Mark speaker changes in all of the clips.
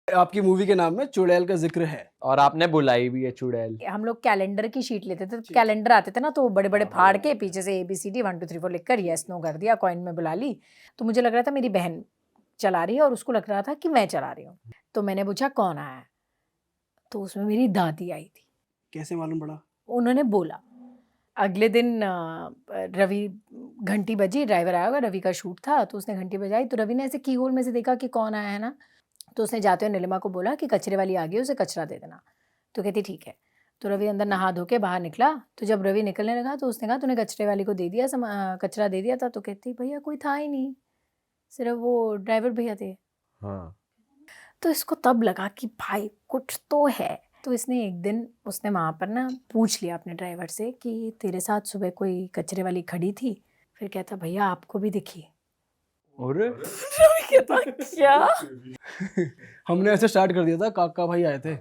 Speaker 1: आपकी मूवी के नाम में चुड़ैल का जिक्र है
Speaker 2: और आपने बुलाई भी है चुड़ैल।
Speaker 3: हम लोग कैलेंडर की शीट लेते थे, तो कैलेंडर आते थे ना, तो बड़े बड़े फाड़ के पीछे से ABCD 1 2 3 4 लिखकर यस नो कर दिया, कॉइन में बुला ली। तो मुझे लग रहा था मेरी बहन चला रही है और उसको लग रहा था कि मैं चला रही हूँ। तो मैंने पूछा कौन आया है, तो उसमें मेरी दादी आई थी।
Speaker 1: कैसे मालूम पड़ा?
Speaker 3: उन्होंने बोला। अगले दिन रवि, घंटी बजी, ड्राइवर आया होगा, रवि का शूट था, तो उसने घंटी बजाई, तो रवि ने ऐसे की होल में से देखा कि कौन आया है ना, तो उसने जाते हुए नीलिमा को बोला कि कचरे वाली आ गई, उसे कचरा दे देना। तो कहती ठीक है। तो रवि अंदर नहा धो के बाहर निकला, तो जब रवि निकलने लगा तो उसने कहा तूने कचरे वाली को दे दिया कचरा दे दिया था? तो कहती भैया कोई था ही नहीं, सिर्फ वो ड्राइवर भैया थे।
Speaker 4: हाँ।
Speaker 3: तो इसको तब लगा कि भाई कुछ तो है। तो इसने एक दिन उसने वहाँ पर ना पूछ लिया अपने ड्राइवर से कि तेरे साथ सुबह कोई कचरे वाली खड़ी थी? फिर कहता भैया आपको भी दिखी।
Speaker 2: और
Speaker 3: कहता क्या?
Speaker 1: हमने ऐसे स्टार्ट कर दिया था, काका भाई आए थे,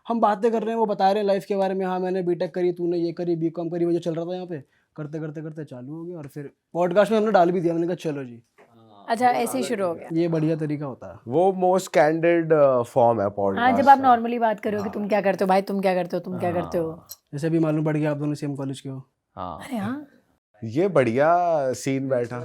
Speaker 1: हम बातें कर रहे हैं, वो बता रहे हैं लाइफ के बारे में, हाँ मैंने बीटेक करी, तूने ये करी, बीकॉम करी, वो जो चल रहा था यहाँ पे, करते करते करते चालू हो गया और फिर पॉडकास्ट में हमने डाल भी दिया। मैंने कहा चलो जी,
Speaker 3: अच्छा ऐसे ही शुरू हो गया।
Speaker 1: ये बढ़िया तरीका होता है।
Speaker 4: वो मोस्ट कैंडिड फॉर्म है
Speaker 3: हाँ,
Speaker 4: पॉडकास्ट।
Speaker 3: जब आप नॉर्मली बात करो कि तुम क्या करते हो भाई, तुम क्या करते हो, तुम क्या करते हो।
Speaker 1: जैसे अभी मालूम पड़ गया आप दोनों सेम कॉलेज के हो।
Speaker 2: हाँ
Speaker 3: अरे हाँ,
Speaker 4: ये बढ़िया सीन बैठा।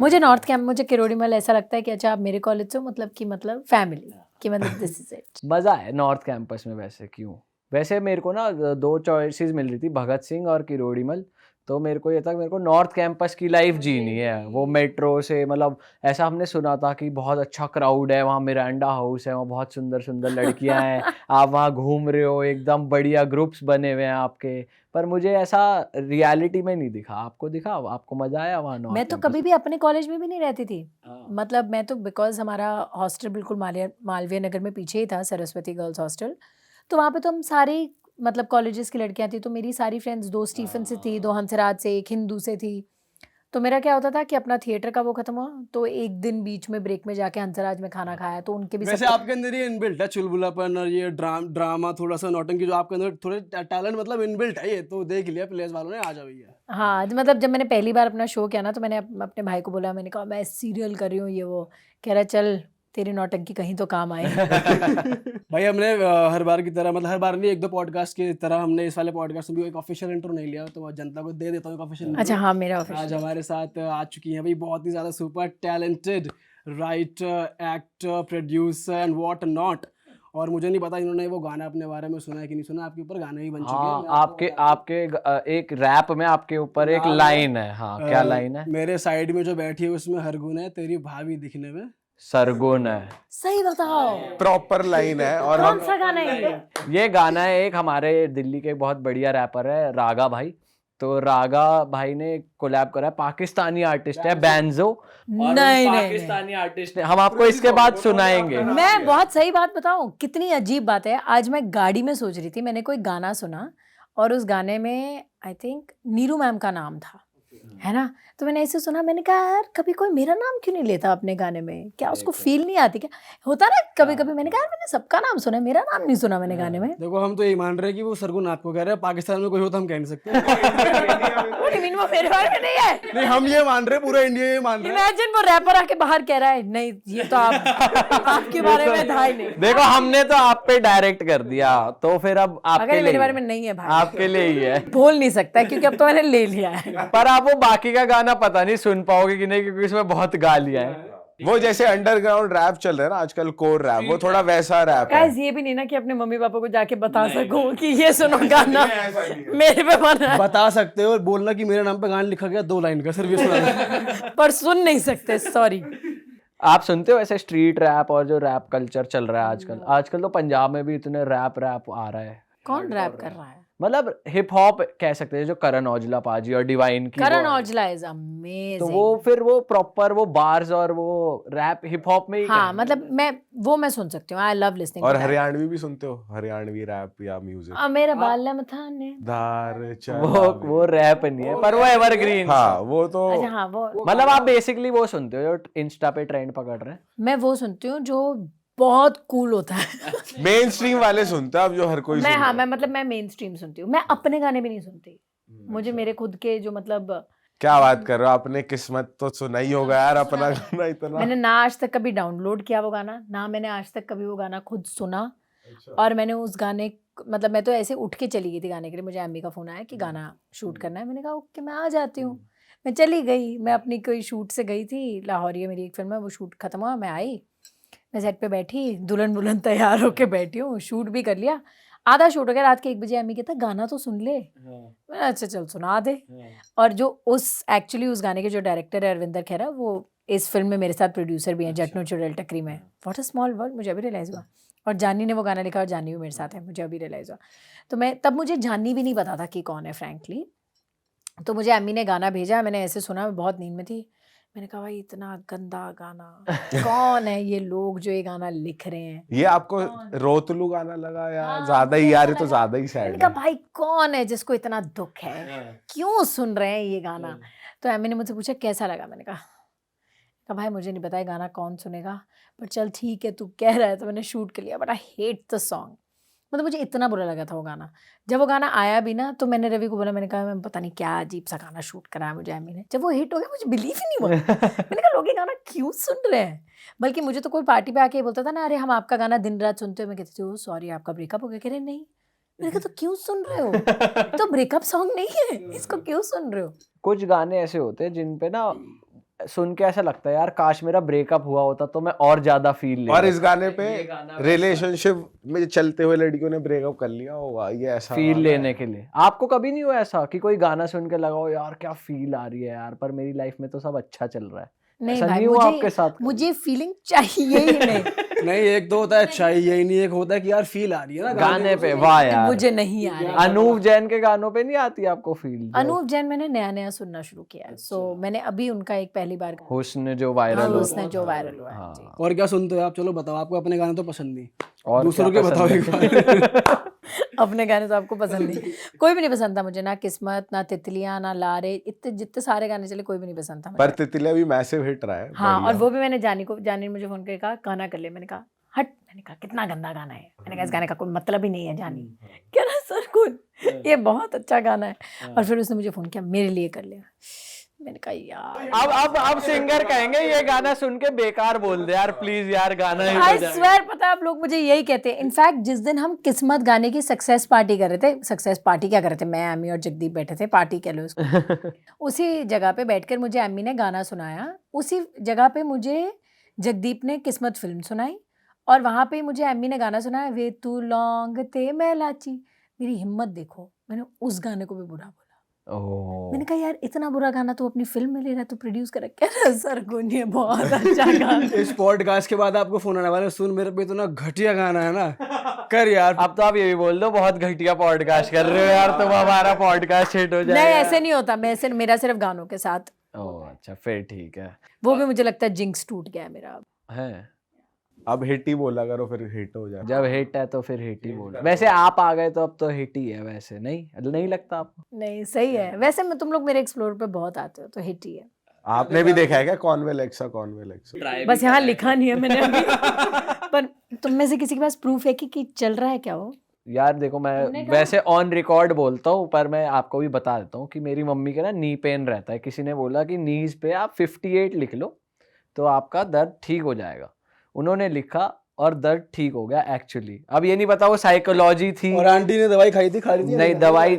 Speaker 3: मुझे नॉर्थ कैंप, मुझे किरोड़ीमल ऐसा लगता है कि अच्छा आप मेरे कॉलेज से हो, मतलब कि मतलब फैमिली कि मतलब दिस इज इट।
Speaker 2: मजा है नॉर्थ कैंपस में। वैसे क्यों, वैसे मेरे को ना 2 चॉइसेस मिल रही थी, भगत सिंह और किरोड़ीमल। तो मेरे को ये था कि मेरे को नॉर्थ कैंपस की लाइफ जीनी है, वो मेट्रो से, मतलब ऐसा हमने सुना था कि बहुत अच्छा क्राउड है वहाँ, मिरांडा हाउस है वहाँ, बहुत सुंदर सुंदर लड़कियां हैं, आप वहाँ घूम रहे हो, एकदम बढ़िया ग्रुप्स बने हुए हैं आपके। पर मुझे ऐसा रियलिटी में नहीं दिखा। आपको दिखा? आपको मजा आया वहाँ नॉर्थ
Speaker 3: मैं तो
Speaker 2: कैंपस
Speaker 3: कभी भी अपने कॉलेज में भी नहीं रहती थी। मतलब मैं तो, बिकॉज हमारा हॉस्टल बिल्कुल मालवीय नगर में पीछे ही था, सरस्वती गर्ल्स हॉस्टल। तो वहाँ पे तो हम सारी मतलब कॉलेजेस की लड़कियां थी, तो मेरी सारी फ्रेंड्स 2 स्टीफन से थी, 2 हंसराज से, 1 हिंदू से थी। तो मेरा क्या होता था कि अपना थिएटर का वो खत्म हुआ तो एक दिन बीच में ब्रेक में जाके हंसराज में खाना खाया, तो उनके भी
Speaker 1: वैसे
Speaker 3: सब
Speaker 1: आपके अंदर ये इनबिल्ट है चुलबुलापन और ये ड्रामा, थोड़ा सा नौटंकी, जो आपके अंदर थोड़े टैलेंट मतलब इनबिल्ट है, ये तो देख लिया प्लेस वालों ने, आ जाओ भैया।
Speaker 3: हाँ, मतलब जब मैंने पहली बार अपना शो किया ना, तो मैंने अपने भाई को बोला, मैंने कहा मैं सीरियल कर रही हूँ ये वो। कह रहा चल तेरी नौटंकी कहीं तो काम आए।
Speaker 1: भाई हमने हर बार की तरह, मतलब हर बार नहीं, 1-2 पॉडकास्ट की तरह हमने इस वाले पॉडकास्ट में भी एक ऑफिशियल इंट्रो नहीं लिया, तो जनता को दे देता हूँ एक ऑफिशियल
Speaker 3: अच्छा हाँ, मेरा
Speaker 1: आज
Speaker 3: ऑफिशियल।
Speaker 1: हमारे साथ आ चुकी हैं भाई बहुत ही ज़्यादा super talented writer, actor, producer and what not. और मुझे नहीं पता इन्होंने वो गाना अपने बारे में सुना है कि नहीं सुना, आपके ऊपर गाने भी बन चुके हैं।
Speaker 2: हाँ,
Speaker 1: मैं
Speaker 2: आपके आपके एक रैप में आपके ऊपर एक
Speaker 1: नाम है,
Speaker 2: लाइन है। हाँ, क्या लाइन है?
Speaker 1: मेरे साइड में जो बैठी है उसमें हर गुण है, तेरी भाभी दिखने में
Speaker 2: सरगुन है।
Speaker 3: सही बताओ,
Speaker 4: प्रॉपर लाइन है। और
Speaker 3: कौन
Speaker 4: हम
Speaker 3: सा गाना है ये?
Speaker 2: ये गाना है एक हमारे दिल्ली के बहुत बढ़िया रैपर है, रागा भाई। तो रागा भाई ने कोलैब करा है, पाकिस्तानी आर्टिस्ट है बैंजो।
Speaker 3: नहीं नहीं
Speaker 2: पाकिस्तानी आर्टिस्ट है, हम आपको इसके बाद सुनाएंगे।
Speaker 3: मैं बहुत सही बात बताऊं, कितनी अजीब बात है। आज मैं गाड़ी में सोच रही थी, मैंने कोई गाना सुना और उस गाने में आई थिंक नीरू मैम का नाम था, है ना। तो मैंने ऐसे सुना, मैंने कहा यार कभी कोई मेरा नाम क्यों नहीं लेता अपने गाने में, क्या उसको फील नहीं आती क्या? होता ना कभी कभी। मैंने कहा यार मैंने सबका नाम सुना है, मेरा नाम नहीं सुना मैंने गाने में।
Speaker 1: देखो हम तो यही मान रहे हैं कि वो सरगुन आपको कह रहे हैं, पाकिस्तान में कोई हो तो हम कह नहीं सकते।
Speaker 3: What do you mean, वो मेरे बारे में नहीं है?
Speaker 1: नहीं, हम ये मान रहे हैं, पूरा इंडिया ये मान रहा है।
Speaker 3: इमेजिन वो रैपर आके बाहर कह रहा है नहीं ये तो आप आपके बारे में था ही नहीं।
Speaker 2: देखो हमने तो आप पे डायरेक्ट कर दिया, तो फिर अब
Speaker 3: अगर
Speaker 2: आपके
Speaker 3: ये
Speaker 2: लिए
Speaker 3: मेरे बारे
Speaker 2: ही
Speaker 3: में
Speaker 2: है।
Speaker 3: नहीं है भाई,
Speaker 2: आपके लिए ही है।
Speaker 3: बोल नहीं सकता क्योंकि अब तो मैंने ले लिया है।
Speaker 2: पर आप वो बाकी का गाना पता नहीं सुन पाओगे कि नहीं, क्योंकि इसमें बहुत गालियां हैं।
Speaker 4: वो जैसे अंडरग्राउंड रैप चल रहा है ना आजकल, कोर रैप, वो थोड़ा वैसा रैप है।
Speaker 3: गाइस ये भी नहीं ना कि अपने मम्मी पापा को जाके बता सकूं कि ये सुनो गाना मेरे पे बना है,
Speaker 1: बता सकते हो और बोलना कि मेरे नाम पे गाना लिखा गया 2 लाइन का, सिर्फ ये सुना।
Speaker 3: पर सुन नहीं सकते, सॉरी।
Speaker 2: आप सुनते हो ऐसे स्ट्रीट रैप और जो रैप कल्चर चल रहा है आजकल? आजकल तो पंजाब में भी इतने रैप आ रहा है।
Speaker 3: कौन रैप कर रहा है?
Speaker 2: मतलब हिप हॉप कह सकते हैं, जो करण औजला पाजी और डिवाइन की
Speaker 3: करण
Speaker 2: वो है।
Speaker 3: औजला इज
Speaker 2: तो
Speaker 3: अमेजिंग।
Speaker 2: वो फिर वो प्रॉपर वो बार्स और वो रैप हिप हॉप में ही
Speaker 3: हाँ मतलब मैं सुन सकती हूँ, आई लव लिसनिंग।
Speaker 4: और हरियाणवी भी सुनते हो? हरियाणवी रैप या म्यूजिक?
Speaker 3: मेरा बाल मथाने।
Speaker 4: धार
Speaker 2: वो रैप नहीं है, पर वो एवरग्रीन।
Speaker 4: हाँ वो तो
Speaker 3: अच्छा हाँ, वो
Speaker 2: मतलब आप बेसिकली वो सुनते हो जो इंस्टा पे ट्रेंड पकड़ रहे हैं?
Speaker 3: मैं वो सुनती हूँ जो बहुत कूल होता है।
Speaker 4: मेन स्ट्रीम वाले सुनते हैं अब, जो हर कोई
Speaker 3: मैं
Speaker 4: सुनता
Speaker 3: हाँ
Speaker 4: है।
Speaker 3: मैं मतलब मैं मेन स्ट्रीम सुनती हूँ, मैं अपने गाने भी नहीं सुनती। मुझे मेरे खुद के जो मतलब
Speaker 4: क्या बात कर रहे हो, आपने किस्मत तो सुना ही होगा यार अपना गाना इतना।
Speaker 3: मैंने ना आज तक कभी डाउनलोड किया वो गाना, ना मैंने आज तक कभी वो गाना खुद सुना। और मैंने उस गाने मतलब मैं तो ऐसे उठ के चली गई थी गाने के लिए। मुझे अम्मी का फ़ोन आया कि गाना शूट करना है। मैंने कहा ओके मैं आ जाती हूँ। मैं चली गई। मैं अपनी कोई शूट से गई थी, लाहौरिया मेरी एक फिल्म है, वो शूट ख़त्म हुआ, मैं आई, मैं सेट पे बैठी, दुल्हन बुल्हन तैयार होके बैठी हूँ, शूट भी कर लिया, आधा शूट हो गया। रात के 1 बजे अम्मी कहता गाना तो सुन ले। मैंने अच्छा चल सुना दे। और जो एक्चुअली उस गाने के जो डायरेक्टर है अरविंदर खेरा, वो इस फिल्म में मेरे साथ प्रोड्यूसर भी हैं, जटनू चुड़ैल टकरी में। व्हाट अ स्मॉल वर्ल्ड, मुझे अभी रियलाइज़ हुआ। और जानी ने वो गाना लिखा और जानी भी मेरे साथ है, मुझे अभी रियलाइज़ हुआ। तो मैं तब मुझे जानी भी नहीं पता था कि कौन है फ्रैंकली। तो मुझे अम्मी ने गाना भेजा, मैंने ऐसे सुना, मैं बहुत नींद में थी। मैंने कहा भाई इतना गंदा गाना, कौन है ये लोग जो ये गाना लिख रहे हैं।
Speaker 4: ये आपको रोतलू गाना लगा या
Speaker 3: हाँ,
Speaker 4: ज्यादा ही
Speaker 3: मुझे
Speaker 4: यार,
Speaker 3: ऐसा
Speaker 4: ये तो
Speaker 3: लगा।
Speaker 4: ज्यादा ही
Speaker 3: मैंने
Speaker 4: सैड
Speaker 3: कहा
Speaker 4: है।
Speaker 3: भाई कौन है जिसको इतना दुख है, क्यों सुन रहे हैं ये गाना। तो अम्मी ने मुझसे पूछा कैसा लगा। मैंने कहा भाई मुझे नहीं पता ये गाना कौन सुनेगा, पर चल ठीक है तू कह रहा है तो मैंने शूट कर लिया। But I hate the song. मतलब मुझे इतना बुरा लगा था वो गाना। जब वो गाना आया भी ना तो मैंने रवि को बोला, मैंने कहा मैं पता नहीं क्या अजीब सा गाना शूट कराया मुझे अम्मी ने। जब वो हिट हो गया मुझे बिलीव ही नहीं हुआ। मैंने कहा लोग ये गाना क्यों सुन रहे हैं। बल्कि मुझे तो कोई पार्टी पे आके बोलता था ना, अरे हम आपका गाना दिन रात सुनते हो। मैं कहती थी ओ सॉरी आपका ब्रेकअप हो गया। कह रहे नहीं। मैंने कहा तो क्यों सुन रहे हो, तो ब्रेकअप सॉन्ग नहीं है, इसको क्यों सुन रहे हो।
Speaker 2: कुछ गाने ऐसे होते हैं जिन पे ना सुन के ऐसा लगता है यार काश मेरा ब्रेकअप हुआ होता तो मैं और ज्यादा फील ले
Speaker 4: और इस
Speaker 2: लेता।
Speaker 4: गाने पे रिलेशनशिप में चलते हुए लड़कियों ने ब्रेकअप कर लिया होगा, ये ऐसा
Speaker 2: फील
Speaker 4: गाना
Speaker 2: लेने
Speaker 4: है।
Speaker 2: के लिए। आपको कभी नहीं हुआ ऐसा कि कोई गाना सुन के लगा हो यार क्या फील आ रही है यार, पर मेरी लाइफ में तो सब अच्छा चल रहा है,
Speaker 3: नहीं
Speaker 2: ऐसा
Speaker 3: भाई
Speaker 2: नहीं हुआ आपके साथ कभी?
Speaker 3: मुझे फीलिंग चाहिए ही नहीं।
Speaker 1: नहीं, एक तो होता है चाहिए ही नहीं, एक होता है कि यार फील आ रही है ना
Speaker 2: गाने पे। वाह यार,
Speaker 3: मुझे नहीं आ रहा।
Speaker 2: अनूप जैन के गानों पे नहीं आती आपको फील?
Speaker 3: अनूप जैन मैंने नया नया सुनना शुरू किया है। सो मैंने अभी उनका एक पहली बार
Speaker 2: हुस्न जो वायरल हो
Speaker 3: उसने जो वायरल हुआ है। जी।
Speaker 1: और क्या सुनते हो आप? चलो बताओ, आपको अपने गाने तो पसंद नहीं,
Speaker 2: और
Speaker 1: दूसरों
Speaker 2: क्या
Speaker 1: के बताओ
Speaker 2: पसंद
Speaker 1: एक
Speaker 2: है?
Speaker 1: बार।
Speaker 3: अपने गाने तो आपको पसंद नहीं, कोई भी नहीं पसंद था मुझे। ना किस्मत, ना तितलियां, ना लारे, इतने जितने सारे गाने चले कोई भी नहीं पसंद था
Speaker 4: पर
Speaker 3: मुझे।
Speaker 4: तितलिया भी मैसिव हिट रहा है।
Speaker 3: हाँ, और
Speaker 4: बढ़िया।
Speaker 3: वो भी मैंने जानी ने मुझे फोन करके कहा गाना कर ले। मैंने कहा हट, मैंने कहा कितना गंदा गाना है। मैंने कहा इस गाने का कोई मतलब ही नहीं है जानी। कह रहा सर कुछ ये बहुत अच्छा गाना है। और फिर उसने मुझे फोन किया मेरे लिए कर लिया। मैंने कहा यार
Speaker 2: अब सिंगर कहेंगे ये गाना सुन के बेकार बोल दे यार प्लीज यार, गाना ही
Speaker 3: आई
Speaker 2: हो जाएगा।
Speaker 3: स्वेयर, पता है आप लोग मुझे यही कहते हैं। इनफैक्ट जिस दिन हम किस्मत गाने की सक्सेस पार्टी कर रहे थे, सक्सेस पार्टी क्या कर रहे थे, मैं अम्मी और जगदीप बैठे थे, पार्टी कह लो उसको। उसी जगह पे बैठकर मुझे अम्मी ने गाना सुनाया। उसी जगह पे मुझे जगदीप ने किस्मत फिल्म सुनाई। और वहाँ पे मुझे अम्मी ने गाना सुनाया वे तू लौंग ते मैं लाची। मेरी हिम्मत देखो, मैंने उस गाने को भी बुरा बोला।
Speaker 2: ओह,
Speaker 3: मैंने कहा यार इतना बुरा गाना तो अपनी फिल्म में ले रहा है, तो प्रोड्यूस कर कह रहा है सर गुन ये बहुत अच्छा गाना।
Speaker 1: इस पॉडकास्ट के बाद आपको फोन आने वाला है, सुन मेरे पे इतना घटिया गाना है ना, कर यार।
Speaker 2: अब तो आप ये भी बोल दो बहुत घटिया पॉडकास्ट कर रहे हो यार, तुम हमारा पॉडकास्ट हिट हो
Speaker 3: नहीं
Speaker 2: जाएगा।
Speaker 3: ऐसे नहीं होता, मैं सिर्फ मेरा सिर्फ गानों के साथ।
Speaker 2: ओह अच्छा, फिर ठीक है।
Speaker 3: वो भी मुझे लगता है जिंक्स टूट गया है मेरा अब।
Speaker 2: है
Speaker 4: अब हिट ही बोला करो, फिर हिट हो जाए।
Speaker 2: जब हिट है तो फिर हिट ही बोलो। वैसे आप आ गए तो अब तो हिट ही है, वैसे नहीं लगता आपको?
Speaker 3: नहीं सही है वैसे, मैं तुम लोग मेरे एक्सप्लोर पे बहुत आते हो तो हिट ही है।
Speaker 4: आपने भी देखा है क्या कॉनवेल एक्सा?
Speaker 3: बस यहाँ लिखा नहीं है मैंने अभी। पर तुम में से किसी के पास प्रूफ है कि चल रहा है क्या वो?
Speaker 2: यार देखो मैं वैसे ऑन रिकॉर्ड बोलता हूँ, पर मैं आपको भी बता देता हूँ कि मेरी मम्मी के ना नी पेन रहता है। किसी ने बोला कि नीज पे आप 58 लिख लो तो आपका दर्द ठीक हो जाएगा। उन्होंने लिखा और दर्द ठीक हो गया एक्चुअली। अब ये नहीं पता वो साइकोलॉजी थी
Speaker 1: और आंटी ने दवाई खाई थी, खा ली थी?
Speaker 2: नहीं, दवाई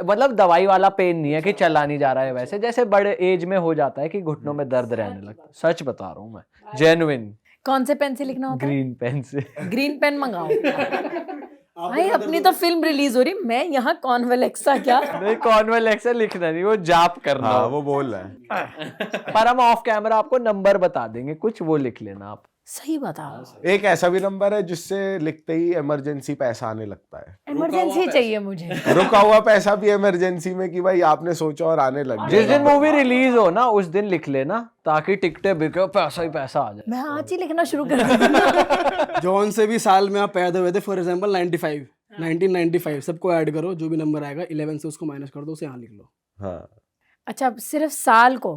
Speaker 2: मतलब दवाई वाला पेन नहीं है कि चला नहीं जा रहा है, वैसे जैसे बड़े एज में हो जाता है कि घुटनों में दर्द रहने लगता है। सच बता रहा हूँ मैं, जेन्युइन।
Speaker 3: कौन से पेन से लिखना होता है?
Speaker 2: ग्रीन पेन से।
Speaker 3: ग्रीन पेन मंगाओ। भाई अपनी तो फिल्म रिलीज हो रही, मैं यहाँ कॉनवेल एक्सा क्या?
Speaker 2: नहीं कॉन्वेल एक्सा लिखना नहीं, वो जाप करना।
Speaker 4: हाँ वो बोल रहा है।
Speaker 2: पर हम ऑफ कैमरा आपको नंबर बता देंगे कुछ, वो लिख लेना आप।
Speaker 3: सही बताओ,
Speaker 4: एक ऐसा भी नंबर है जिससे लिखते ही इमरजेंसी पैसा आने लगता है।
Speaker 3: इमरजेंसी चाहिए मुझे।
Speaker 4: रुका हुआ पैसा भी इमरजेंसी में कि भाई आपने सोचा और आने लग
Speaker 2: जिस
Speaker 4: गया।
Speaker 2: दिन मूवी रिलीज हो ना उस दिन लिख लेना ताकि टिकटें बिके, पैसा ही पैसा आ जाए।
Speaker 3: मैं आज ही लिखना शुरू कर दूंगा।
Speaker 1: जौन से भी साल में आप पैदा हुए थे, फॉर एग्जांपल 1995 सबको ऐड करो, जो भी नंबर आएगा 11 से उसको माइनस कर दो, उसे यहाँ लिख लो।
Speaker 4: हाँ
Speaker 3: अच्छा सिर्फ साल को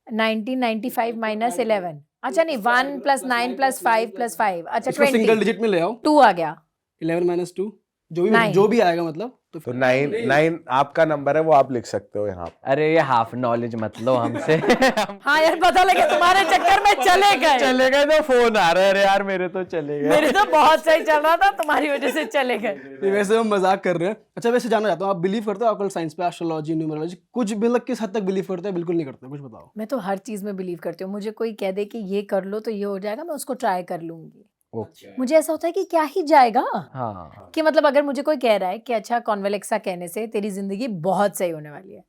Speaker 3: 1995 माइनस 11। अच्छा नहीं 1 + 9 + 5 + 5, अच्छा
Speaker 1: इसको सिंगल
Speaker 3: 20।
Speaker 1: डिजिट में ले आओ,
Speaker 3: 2 आ गया।
Speaker 1: 11 - 2
Speaker 3: Nine.
Speaker 1: जो भी आएगा मतलब
Speaker 4: तो 9 आपका नंबर है, वो आप लिख सकते हो यहाँ।
Speaker 2: अरे ये हाफ नॉलेज मत लो हमसे।
Speaker 3: हाँ यार, पता लगे तुम्हारे चक्कर में चले गए
Speaker 2: तो फोन आ रहा है, अरे यार मेरे तो चले गए।
Speaker 3: मेरे तो बहुत सही चल रहा था, तुम्हारी वजह से चले गए।
Speaker 1: ये वैसे हम मजाक कर रहे हैं। अच्छा वैसे जानना चाहता हूँ, आप बिलीव करते हो ऑकल्ट साइंस पे, एस्ट्रोलॉजी, न्यूमरोलॉजी, कुछ भी मतलब किस हद तक बिलीव करते हो, बिल्कुल नहीं करते, कुछ बताओ।
Speaker 3: मैं तो हर चीज में बिलीव करती हूँ। मुझे कोई कह दे कि ये कर लो तो ये हो जाएगा, मैं उसको ट्राई कर लूंगी। मुझे ऐसा होता है कि क्या ही जाएगा,
Speaker 2: हाँ
Speaker 3: कि मतलब अगर मुझे कोई कह रहा है कि अच्छा कॉन्वेलेक्सा कहने से तेरी जिंदगी बहुत सही होने वाली है,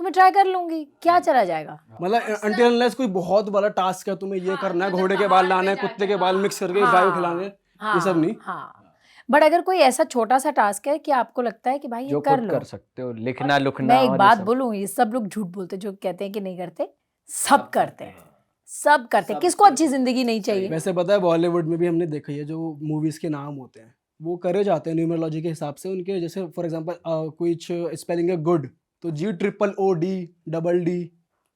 Speaker 3: तो मैं ट्राई कर लूंगी, क्या चला जाएगा।
Speaker 1: मतलब अनटिल अनलेस कोई बहुत बड़ा टास्क है, तुम्हें ये करना है, घोड़े के बाल लाने हैं, कुत्ते के बाल मिक्स करके गाय को खिलाने हैं, ये सब नहीं।
Speaker 3: हाँ, बट अगर कोई ऐसा छोटा सा टास्क है कि आपको लगता है कि भाई ये
Speaker 2: जो
Speaker 3: कर
Speaker 2: खुद
Speaker 3: लो।
Speaker 2: कर सकते हो, लिखना लुखना।
Speaker 3: मैं एक
Speaker 2: और ये
Speaker 3: बात
Speaker 2: सब।
Speaker 3: बोलूं, ये सब लोग झूठ बोलते जो कहते हैं कि नहीं करते, सब करते हैं, सब करते हैं। किसको अच्छी जिंदगी नहीं चाहिए।
Speaker 1: वैसे पता है बॉलीवुड में भी हमने देखा है, जो मूवीज के नाम होते हैं वो करे जाते हैं न्यूमरोलॉजी के हिसाब से उनके, जैसे फॉर एग्जांपल कुछ स्पेलिंग है गुड तो GOOD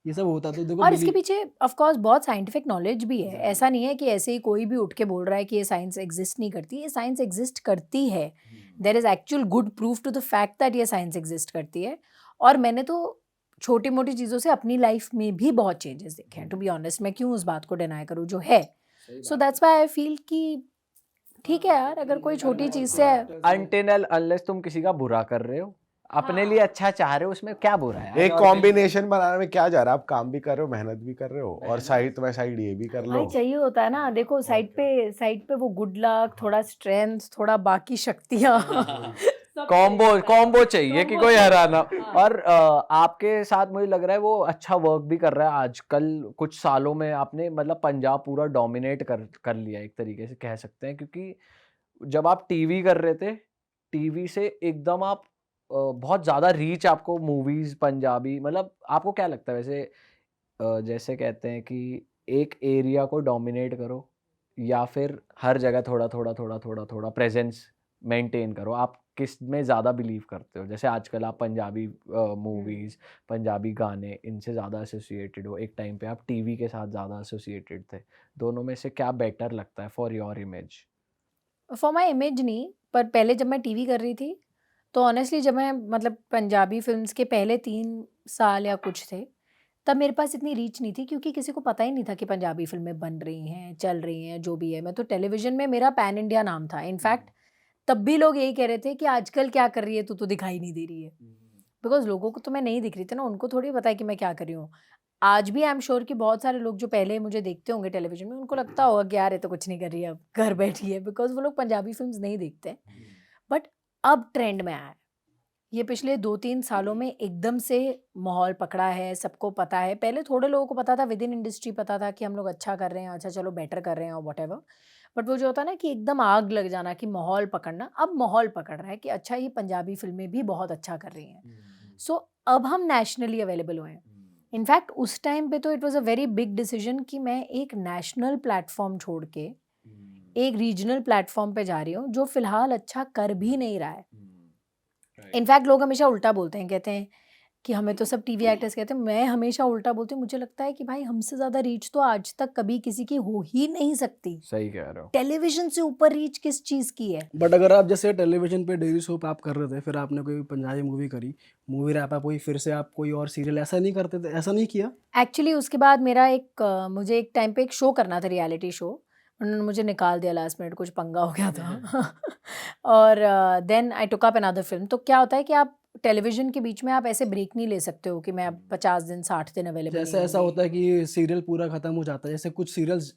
Speaker 1: ये सब होता है, तो देखो
Speaker 3: और इसके पीछे ऑफ कोर्स बहुत साइंटिफिक नॉलेज भी है। ऐसा नहीं है कि ऐसे ही कोई भी उठ के बोल रहा है कि ये साइंस एग्जिस्ट नहीं करती। ये साइंस एग्जिस्ट करती है। There is actual good proof to the fact that ये साइंस एग्जिस्ट करती है। और मैंने तो छोटी मोटी चीज़ों से अपनी लाइफ में भी बहुत चेंजेस देखे हैं, टू बी ऑनेस्ट। मैं क्यों उस बात को डिनाई करूँ जो है। So that's why I feel कि ठीक है यार, अगर कोई छोटी चीज़ से
Speaker 2: अनटिल अनलेस तुम किसी का बुरा कर रहे हो, अपने लिए अच्छा चाह रहे हो, उसमें क्या बुरा है।
Speaker 4: एक कॉम्बिनेशन बनाने में क्या जा रहा है, आप काम भी कर रहे हो, मेहनत भी कर रहे हो, और साइड बाय साइड ये भी कर लो।
Speaker 3: भाई चाहिए होता है ना। देखो साइड पे वो गुड लक, थोड़ा स्ट्रेंथ, थोड़ा बाकी शक्तियाँ
Speaker 2: कॉम्बो चाहिए कि कोई हराना। और आपके साथ मुझे लग रहा है वो अच्छा वर्क भी कर रहा है आजकल। कुछ सालों में आपने मतलब पंजाब पूरा डोमिनेट कर लिया एक तरीके से कह सकते हैं, क्योंकि जब आप टीवी कर रहे थे, टीवी से एकदम आप बहुत ज़्यादा रीच आपको मूवीज़ पंजाबी, मतलब आपको क्या लगता है वैसे, जैसे कहते हैं कि एक एरिया को डोमिनेट करो या फिर हर जगह थोड़ा प्रेजेंस मेंटेन करो, आप किस में ज़्यादा बिलीव करते हो? जैसे आजकल आप पंजाबी मूवीज़, पंजाबी गाने, इनसे ज़्यादा एसोसिएटेड हो, एक टाइम पे आप टीवी के साथ ज़्यादा एसोसिएटेड थे। दोनों में से क्या बेटर लगता है for your image?
Speaker 3: For my image नहीं, पर पहले जब मैं टीवी कर रही थी तो ऑनेस्टली जब मैं मतलब पंजाबी फिल्म्स के पहले 3 साल या कुछ थे, तब मेरे पास इतनी रीच नहीं थी, क्योंकि किसी को पता ही नहीं था कि पंजाबी फिल्में बन रही हैं, चल रही हैं, जो भी है। मैं तो टेलीविज़न में मेरा पैन इंडिया नाम था। इनफैक्ट तब भी लोग यही कह रहे थे कि आजकल क्या कर रही है तू, तो दिखाई नहीं दे रही है। बिकॉज़ लोगों को तो मैं नहीं दिख रही थी ना, उनको थोड़ी पता है कि मैं क्या कर रही हूँ। आज भी आई एम श्योर कि बहुत सारे लोग जो पहले मुझे देखते होंगे टेलीविज़न में, उनको लगता होगा कि यार ये तो कुछ नहीं कर रही है, अब घर बैठी है, बिकॉज़ वो लोग पंजाबी फ़िल्म्स नहीं देखते। बट अब ट्रेंड में आया है। ये पिछले 2-3 सालों में एकदम से माहौल पकड़ा है, सबको पता है। पहले थोड़े लोगों को पता था, विद इन इंडस्ट्री पता था कि हम लोग अच्छा कर रहे हैं, अच्छा चलो बेटर कर रहे हैं और व्हाटएवर। बट वो जो होता है ना कि एकदम आग लग जाना, कि माहौल पकड़ना, अब माहौल पकड़ रहा है कि अच्छा ये पंजाबी फ़िल्में भी बहुत अच्छा कर रही हैं। सो अब हम नेशनली अवेलेबल हुए हैं। इनफैक्ट उस टाइम पे तो it was a very big decision कि मैं एक नेशनल प्लेटफ़ॉर्म छोड़ के एक रीजनल प्लेटफ़ॉर्म पे जा रही हूँ, जो फ़िलहाल अच्छा कर भी नहीं रहा है। इनफैक्ट लोग हमेशा उल्टा बोलते हैं, कहते हैं कि हमें तो सब टीवी एक्टर्स कहते हैं। मैं हमेशा उल्टा बोलती हूँ। मुझे लगता है कि भाई हमसे ज़्यादा रीच तो आज तक कभी किसी की हो ही नहीं सकती।
Speaker 2: सही कह रहे हो।
Speaker 3: टेलीविज़न से ऊपर रीच किस चीज़ की है?
Speaker 1: बट अगर आप जैसे टेलीविजन पे डेली सोप आप कर रहे थे, फिर आपने कोई पंजाबी मूवी करी, मूवी रैप अप हुई, फिर से आप कोई और सीरियल, ऐसा नहीं करते थे, ऐसा नहीं किया?
Speaker 3: एक्चुअली उसके बाद मेरा मुझे एक टाइम पे एक शो करना था, रियलिटी शो। उन्होंने मुझे निकाल दिया लास्ट मिनट, कुछ पंगा हो गया था। और then I took up another film. तो क्या होता है कि आप टेलीविज़न के बीच में आप ऐसे ब्रेक नहीं ले सकते हो कि मैं अब 50 दिन 60 दिन अवेलेबल नहीं
Speaker 1: जैसे ऐसा
Speaker 3: होंगी।
Speaker 1: होता है कि सीरियल पूरा खत्म हो जाता है, जैसे कुछ सीरियल्स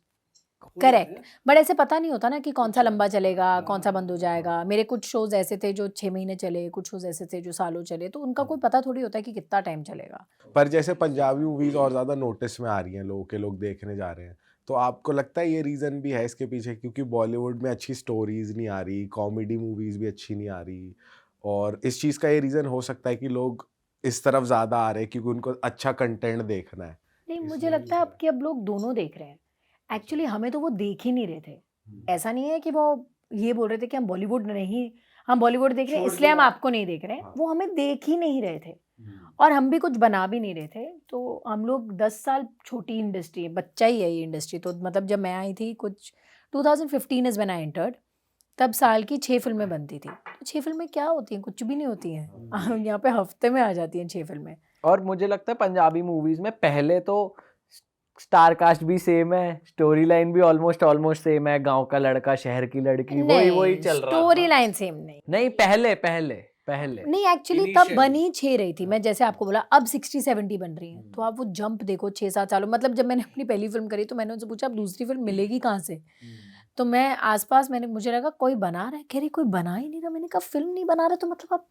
Speaker 3: करेक्ट। बट ऐसे पता नहीं होता ना कि कौन सा लंबा चलेगा, कौन सा बंद हो जाएगा। मेरे कुछ शोज़ ऐसे थे जो 6 महीने चले, कुछ शोज़ ऐसे थे जो सालों चले, तो उनका कोई पता थोड़ी होता है कि कितना टाइम चलेगा।
Speaker 4: पर जैसे पंजाबी मूवीज और ज्यादा नोटिस में आ रही हैं, लोग देखने जा रहे हैं, तो आपको लगता है ये रीजन भी है इसके पीछे, क्योंकि बॉलीवुड में अच्छी स्टोरीज नहीं आ रही, कॉमेडी मूवीज भी अच्छी नहीं आ रही, और इस चीज का ये रीजन हो सकता है कि लोग इस तरफ ज्यादा आ रहे हैं क्योंकि उनको अच्छा कंटेंट देखना है?
Speaker 3: नहीं, मुझे लगता है अब लोग दोनों देख रहे हैं। एक्चुअली हमें तो वो देख ही नहीं रहे थे। ऐसा नहीं है कि वो ये बोल रहे थे कि हम बॉलीवुड देख रहे हैं इसलिए हम आपको नहीं देख रहे हैं। वो हमें देख ही नहीं रहे थे और हम भी कुछ बना भी नहीं रहे थे। तो हम लोग 10 साल छोटी इंडस्ट्री है, बच्चा ही है ये इंडस्ट्री। तो मतलब जब मैं आई थी कुछ 2015 इज़ व्हेन आई एंटर्ड। तब साल की 6 फिल्में बनती थी। तो 6 फिल्में क्या होती हैं? कुछ भी नहीं होती हैं। यहाँ पे हफ्ते में आ जाती हैं 6 फिल्में।
Speaker 2: और मुझे लगता है पंजाबी मूवीज में पहले तो स्टार कास्ट भी सेम है, स्टोरी लाइन भी ऑलमोस्ट सेम है, गांव का लड़का शहर की लड़की, वही
Speaker 3: नहीं,
Speaker 2: चल रहा
Speaker 3: स्टोरी
Speaker 2: था।
Speaker 3: लाइन सेम नहीं।
Speaker 2: नहीं, पहले
Speaker 3: नहीं एक्चुअली तब बनी 6 रही थी। मैं जैसे आपको बोला अब 60-70 बन रही हैं। तो आप वो जंप देखो 6-7 सालों, मतलब जब मैंने अपनी पहली फिल्म करी तो मैंने उनसे पूछा अब दूसरी फिल्म मिलेगी कहाँ से? तो मैं आसपास मुझे लगा कोई बना रहा है, कह रही कोई बना ही नहीं रहा। मैंने कहा फिल्म नहीं बना रहा तो मतलब अब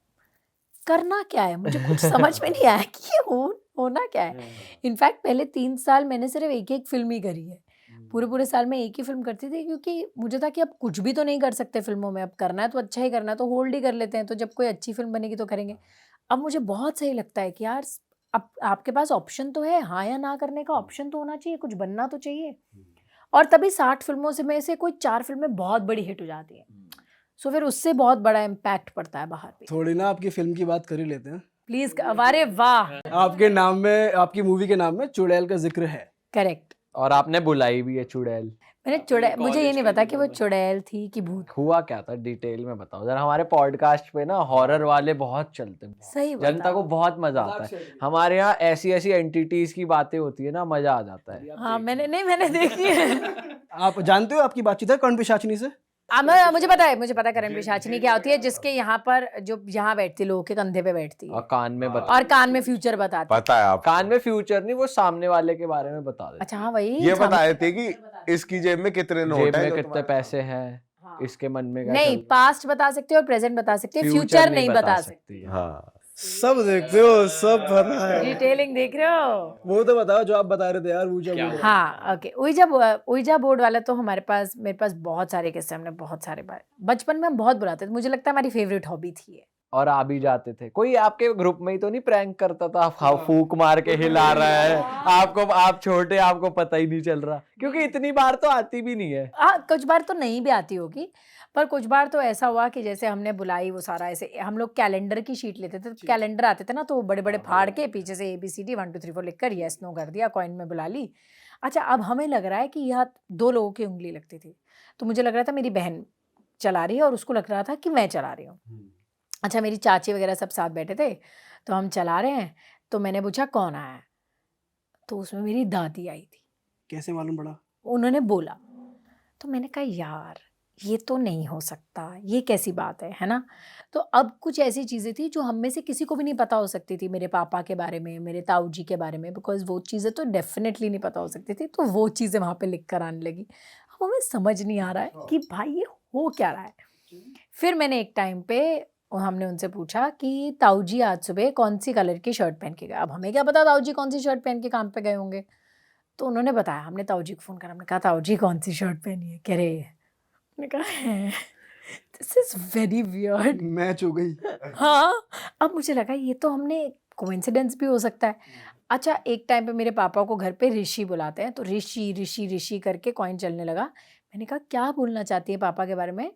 Speaker 3: करना क्या है? मुझे कुछ समझ में नहीं आया कि ये होना क्या है। इनफैक्ट पहले 3 साल मैंने सिर्फ एक फिल्म ही करी है। पूरे साल में एक ही फिल्म करती थी, क्योंकि मुझे था कि अब कुछ भी तो नहीं कर सकते फिल्मों में, अब करना है तो अच्छा ही करना है, तो होल्ड ही कर लेते हैं, तो जब कोई अच्छी फिल्म बनेगी तो करेंगे। अब मुझे बहुत सही लगता है कि यार अब आपके पास ऑप्शन तो है, हाँ या ना करने का ऑप्शन तो होना चाहिए, कुछ बनना तो चाहिए। और तभी 60 फिल्मों से में से कोई 4 फिल्में बहुत बड़ी हिट हो जाती हैं। सो फिर उससे बहुत बड़ा इम्पैक्ट पड़ता है बाहर भी।
Speaker 1: थोड़ी ना आपकी फिल्म की बात कर ही लेते हैं।
Speaker 3: प्लीज, अरे वाह,
Speaker 1: आपके नाम में, आपकी मूवी के नाम में चुड़ैल का जिक्र है।
Speaker 3: करेक्ट।
Speaker 2: और आपने बुलाई भी है चुड़ैल।
Speaker 3: मैंने चुड़ैल, मुझे ये नहीं पता कि वो चुड़ैल थी कि भूत।
Speaker 2: हुआ क्या था डिटेल में बताओ जरा। हमारे पॉडकास्ट पे ना हॉरर वाले बहुत चलते हैं,
Speaker 3: सही
Speaker 2: जनता को बहुत मजा आता है। हमारे यहाँ ऐसी एंटिटीज की बातें होती है ना, मजा आ जाता है।
Speaker 3: हाँ मैंने देखी है।
Speaker 1: आप जानते हो आपकी बातचीत है कर्ण पिशाचिनी से?
Speaker 3: मुझे पता है करण पिशाचिनी क्या होती है, जिसके यहाँ पर जो यहाँ बैठती, लोगों के कंधे पे बैठती है
Speaker 2: और कान में बता,
Speaker 3: और कान में फ्यूचर बताती है।
Speaker 4: पता है आप?
Speaker 2: कान में फ्यूचर नहीं, वो सामने वाले के बारे में बता देते।
Speaker 3: अच्छा हाँ वही
Speaker 4: ये बता देते कि इसकी जेब में कितने नोट
Speaker 2: जेब
Speaker 4: है,
Speaker 2: में
Speaker 4: जो
Speaker 2: कितने
Speaker 4: तुम्हारे
Speaker 2: पैसे हैं, इसके मन में क्या
Speaker 3: नहीं,
Speaker 2: चल रहा
Speaker 3: पास्ट बता सकते हो और प्रेजेंट बता सकते हो,
Speaker 2: है,
Speaker 3: फ्यूचर नहीं बता सकते।
Speaker 2: है।
Speaker 4: हाँ,
Speaker 1: सब देखते हो, सब पता है।
Speaker 3: डिटेलिंग देख रहे हो?
Speaker 1: वो तो बताओ जो आप बता रहे थे यार, ऊजा बोर्ड।
Speaker 3: हाँ ओके, उइजा बोर्ड वाला तो मेरे पास बहुत सारे किस्से, हमने बहुत सारे बार बचपन में हम बहुत बुलाते थे। मुझे लगता है हमारी फेवरेट हॉबी थी ये।
Speaker 2: और आ भी जाते थे। कोई आपके ग्रुप में ही तो नहीं प्रैंक करता था, फूक मार के हिला रहा है आपको, आप छोटे, आपको पता ही नहीं चल रहा, क्योंकि इतनी बार तो आती भी नहीं है।
Speaker 3: हाँ कुछ बार तो नहीं भी आती होगी, पर कुछ बार तो ऐसा हुआ कि जैसे हमने बुलाई, वो सारा ऐसे हम लोग कैलेंडर की शीट लेते थे, तो कैलेंडर आते थे ना, तो वो बड़े बड़े फाड़ के पीछे से ABCD 1 2 3 4 लिखकर यस नो कर दिया, कॉइन में बुला ली। अच्छा अब हमें लग रहा है कि यहाँ 2 लोगों की उंगली लगती थी, तो मुझे लग रहा था मेरी बहन चला रही है और उसको लग रहा था कि मैं चला रही हूँ। अच्छा मेरी चाची वगैरह सब साथ बैठे थे, तो हम चला रहे हैं, तो मैंने पूछा कौन आया है, तो उसमें मेरी दादी आई थी।
Speaker 1: कैसे मालूम पड़ा?
Speaker 3: उन्होंने बोला, तो मैंने कहा यार ये तो नहीं हो सकता, ये कैसी बात है ना। तो अब कुछ ऐसी चीज़ें थी जो हम में से किसी को भी नहीं पता हो सकती थी, मेरे पापा के बारे में, मेरे ताऊ जी के बारे में, बिकॉज वो चीज़ें तो डेफिनेटली नहीं पता हो सकती थी, तो वो चीज़ें वहाँ पे लिख कर आने लगी। अब हमें समझ नहीं आ रहा है कि भाई ये हो क्या रहा है। फिर मैंने एक टाइम पे हमने उनसे पूछा कि ताऊ जी आज सुबह कौन सी कलर की शर्ट पहन के गए। अब हमें क्या पता ताऊ जी कौन सी शर्ट पहन के काम पे गए होंगे, तो उन्होंने बताया। हमने ताऊ जी को फ़ोन करा, हमने कहा ताऊ जी कौन सी शर्ट पहनी है, कह रहे मैंने कहा this is very weird.
Speaker 1: Match हो गई।
Speaker 3: हाँ, अब मुझे लगा ये तो हमने कोइंसिडेंस भी हो सकता है। अच्छा एक टाइम पे मेरे पापा को घर पे ऋषि बुलाते हैं, तो ऋषि ऋषि ऋषि करके कॉइन चलने लगा। मैंने कहा क्या बोलना चाहती है पापा के बारे में,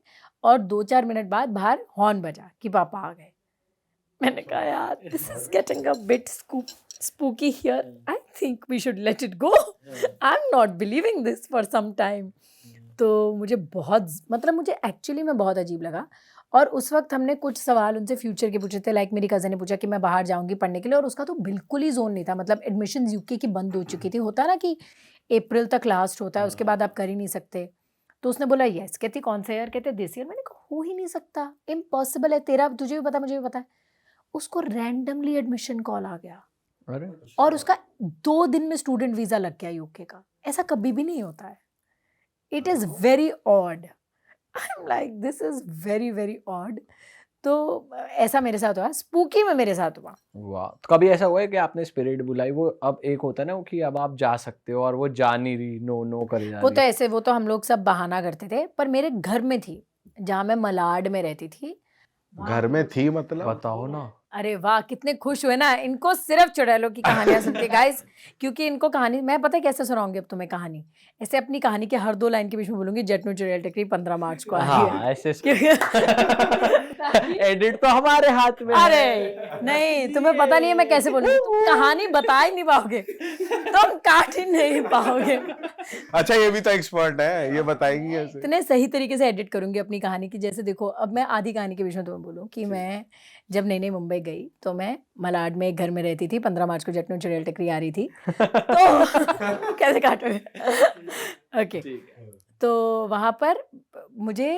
Speaker 3: और 2-4 मिनट बाद बाहर हॉर्न बजा कि पापा आ गए। मैंने कहा यार this is getting a bit spooky here, I think we should let it go, I am not believing this for some time. तो मुझे बहुत, मतलब मुझे एक्चुअली में बहुत अजीब लगा। और उस वक्त हमने कुछ सवाल उनसे फ्यूचर के पूछे थे, लाइक मेरी कज़न ने पूछा कि मैं बाहर जाऊंगी पढ़ने के लिए, और उसका तो बिल्कुल ही जोन नहीं था, मतलब एडमिशन यूके की बंद हो चुकी थी। होता है ना कि अप्रैल तक लास्ट होता है, उसके बाद आप कर ही नहीं सकते। तो उसने बोला यस, कहती कौन सा ईयर, कहते दिस ईयर। मैंने कहा हो ही नहीं सकता, इम्पॉसिबल है, तेरा तुझे भी पता मुझे भी पता है। उसको रैंडमली एडमिशन कॉल आ गया,
Speaker 2: अरे
Speaker 3: और उसका 2 दिन में स्टूडेंट वीज़ा लग गया यूके का। ऐसा कभी भी नहीं होता है। It is very odd, I am like this is very very odd. तो ऐसा मेरे साथ हुआ, स्पूकी में मेरे साथ हुआ।
Speaker 2: वाह, तो कभी ऐसा हुआ है कि आपने स्पिरिट बुलाई, वो अब एक होता है ना वो कि अब आप जा सकते हो, और वो जा नहीं रही, नो नो करे जा
Speaker 3: वो तो
Speaker 2: रही।
Speaker 3: ऐसे, वो तो हम लोग सब बहाना करते थे, पर मेरे घर में थी, जहाँ मैं मलाड में रहती थी।
Speaker 4: घर में थी मतलब?
Speaker 2: बताओ ना।
Speaker 3: अरे वाह कितने खुश हुए ना, इनको सिर्फ चुड़ैलों की कहानियां सुनते गाइस, क्योंकि इनको कहानी मैं पता है कैसे सुनाऊंगी अब तुम्हें कहानी। ऐसे अपनी कहानी के हर 2 लाइन के बीच में बोलूंगी जटनू चुड़ैल टकरी 15 मार्च को आ रही
Speaker 2: हाँ
Speaker 3: है।
Speaker 2: ऐसे एडिट तो हमारे हाथ में है।
Speaker 3: अरे नहीं, तुम्हें पता नहीं है मैं कैसे बोलूंगी, तुम कहानी बता ही नहीं पाओगे, तुम काट ही नहीं पाओगे।
Speaker 4: अच्छा ये भी तो एक्सपर्ट है, ये बताएंगी कैसे?
Speaker 3: इतने सही तरीके से एडिट करूंगी अपनी कहानी की। जैसे देखो, अब मैं आधी कहानी के बीच में तुम्हें बोलूं कि मैं जब नई नई मुंबई गई तो मैं मलाड में एक घर में रहती थी। 15 मार्च को जटनू चुड़ैल टकरी आ रही थी तो कैसे काटोगे? ओके, तो वहां पर मुझे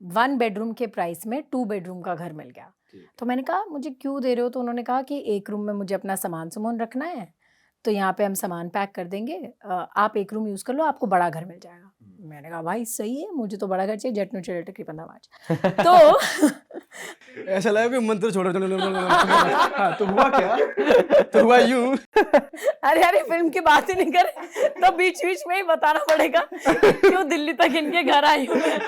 Speaker 3: 1 बेडरूम के प्राइस में 2 बेडरूम का घर मिल गया। तो मैंने कहा मुझे क्यों दे रहे हो? तो उन्होंने कहा कि एक रूम में मुझे अपना सामान रखना है, तो यहाँ पे हम सामान पैक कर देंगे, आप एक रूम यूज़ कर लो, आपको बड़ा घर मिल जाएगा। मैंने कहा भाई सही है, मुझे तो बड़ा घर चाहिए, जटनू चुड़ैल टकरी 15 मार्च। तो
Speaker 1: ऐसा लगा कोई मंत्र छोड़ हाँ, तो हुआ क्या? तो हुआ यूं।
Speaker 3: अरे फिल्म की बात ही नहीं कर, तो बीच बीच में ही बताना पड़ेगा क्यों दिल्ली तक इनके घर आई हूँ मैं।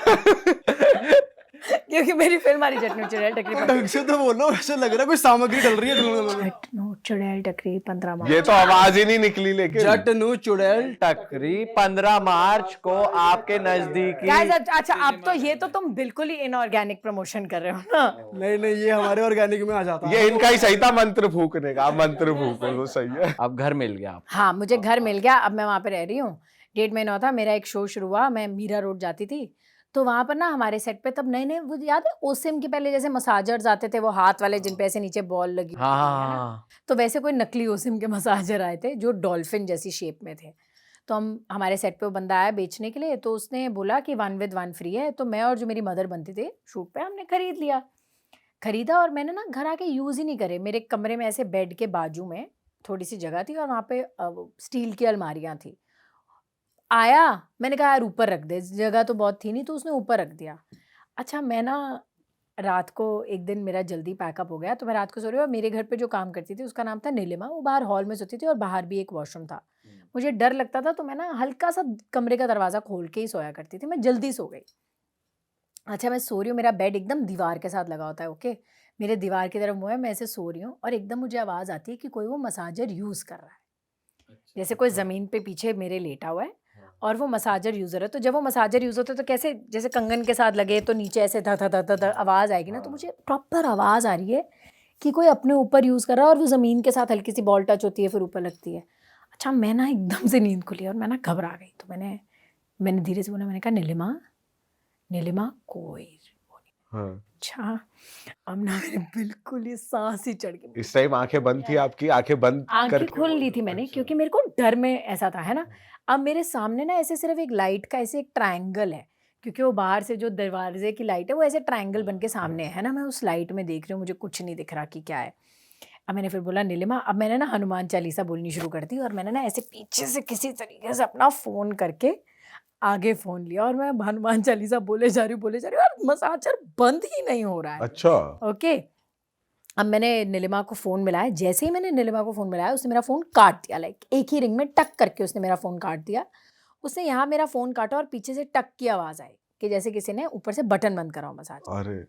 Speaker 3: क्योंकि मेरी फिल्म आ रही जटनू चुड़ैल टकरी
Speaker 1: ढंग से तो बोलो, ऐसा लग रहा है कोई सामग्री डल रही है।
Speaker 3: जटनू चुड़ैल टकरी 15 मार्च।
Speaker 4: ये तो आवाज ही नहीं निकली लेकिन।
Speaker 1: जटनू चुड़ैल
Speaker 2: टकरी 15 मार्च को आपके नजदीकी।
Speaker 3: Guys, अच्छा अब तो ये तो तुम बिल्कुल ही इनऑर्गेनिक प्रमोशन कर रहे हो ना।
Speaker 1: नहीं, ये हमारे ऑर्गेनिक में आ जाता है।
Speaker 4: ये इनका ही सही था मंत्र फूकने का, आप मंत्र फूको वो सही है।
Speaker 2: अब घर मिल गया आपको।
Speaker 3: हाँ, मुझे घर मिल गया, अब मैं वहाँ पे रह रही हूँ। 1.5 महीना था, मेरा एक शो शुरू हुआ, मैं मीरा रोड जाती थी, तो वहाँ पर ना हमारे सेट पे तब नए नए, वो याद है ओसिम के पहले जैसे मसाजर्स आते थे, वो हाथ वाले जिन पे ऐसे नीचे बॉल लगी होती है ना? तो वैसे कोई नकली ओसिम के मसाजर आए थे जो डॉल्फिन जैसी शेप में थे। तो हमारे सेट पे वो बंदा आया बेचने के लिए, तो उसने बोला कि 1 with 1 फ्री है। तो मैं और जो मेरी मदर बनती थी शूट पे, हमने खरीदा और मैंने ना घर आके यूज़ ही नहीं करे। मेरे कमरे में ऐसे बेड के बाजू में थोड़ी सी जगह थी और वहाँ पे स्टील की अलमारियाँ थी। आया, मैंने कहा यार ऊपर रख दे, जगह तो बहुत थी नहीं, तो उसने ऊपर रख दिया। अच्छा, मैं ना रात को एक दिन मेरा जल्दी पैकअप हो गया, तो मैं रात को सो रही हूँ और मेरे घर पे जो काम करती थी उसका नाम था नीलिमा, वो बाहर हॉल में सोती थी और बाहर भी एक वॉशरूम था। मुझे डर लगता था, तो मैं ना हल्का सा कमरे का दरवाज़ा खोल के ही सोया करती थी, मैं जल्दी सो गई। अच्छा, मैं सो रही हूँ, मेरा बेड एकदम दीवार के साथ लगा होता है, ओके, मेरे दीवार की तरफ मुँह है, मैं ऐसे सो रही हूँ और एकदम मुझे आवाज़ आती है कि कोई वो मसाजर यूज़ कर रहा है। जैसे कोई ज़मीन पे पीछे मेरे लेटा हुआ है और वो मसाजर यूज़र है। तो जब वो मसाजर यूज़ होता है तो कैसे, जैसे कंगन के साथ लगे तो नीचे ऐसे ध ध ध ध ध आवाज़ आएगी ना, तो मुझे प्रॉपर आवाज़ आ रही है कि कोई अपने ऊपर यूज़ कर रहा है और वो ज़मीन के साथ हल्की सी बॉल टच होती है फिर ऊपर लगती है। अच्छा, मैं ना एकदम से नींद खुली और मैं ना घबरा गई। तो मैंने धीरे से बोला, मैंने कहा नीलिमा कोई।
Speaker 4: हाँ।
Speaker 3: अच्छा, अब ना मेरे बिल्कुल ही सांस ही चढ़ गई।
Speaker 4: इस टाइम आंखें बंद थी आपकी? आंखें बंद
Speaker 3: आंखें
Speaker 4: करके
Speaker 3: खोल ली थी मैंने, क्योंकि मेरे को डर में ऐसा था, है ना। अब मेरे सामने ना ऐसे सिर्फ एक लाइट का ऐसे एक ट्रायंगल है, क्योंकि वो बाहर से जो दरवाजे की लाइट है वो ऐसे ट्रायंगल बन के सामने है ना। मैं उस लाइट में देख रही हूँ, मुझे कुछ नहीं दिख रहा कि क्या है। अब मैंने फिर बोला नीलिमा, अब मैंने ना हनुमान चालीसा बोलनी शुरू कर दी और मैंने ना ऐसे पीछे से किसी तरीके से अपना फ़ोन करके आगे फ़ोन लिया और मैं हनुमान चालीसा बोले जा रही हूँ और मसाजर बंद ही नहीं हो रहा है।
Speaker 4: अच्छा।
Speaker 3: ओके, अब मैंने नीलिमा को फ़ोन मिलाया। जैसे ही मैंने नीलिमा को फ़ोन मिलाया, उसने मेरा फ़ोन काट दिया, लाइक एक ही रिंग में टक करके उसने मेरा फ़ोन काट दिया। उसने यहाँ मेरा फ़ोन काटा और पीछे से टक की आवाज़ आई कि जैसे किसी ने ऊपर से बटन बंद करा हो मसाज।
Speaker 4: अरे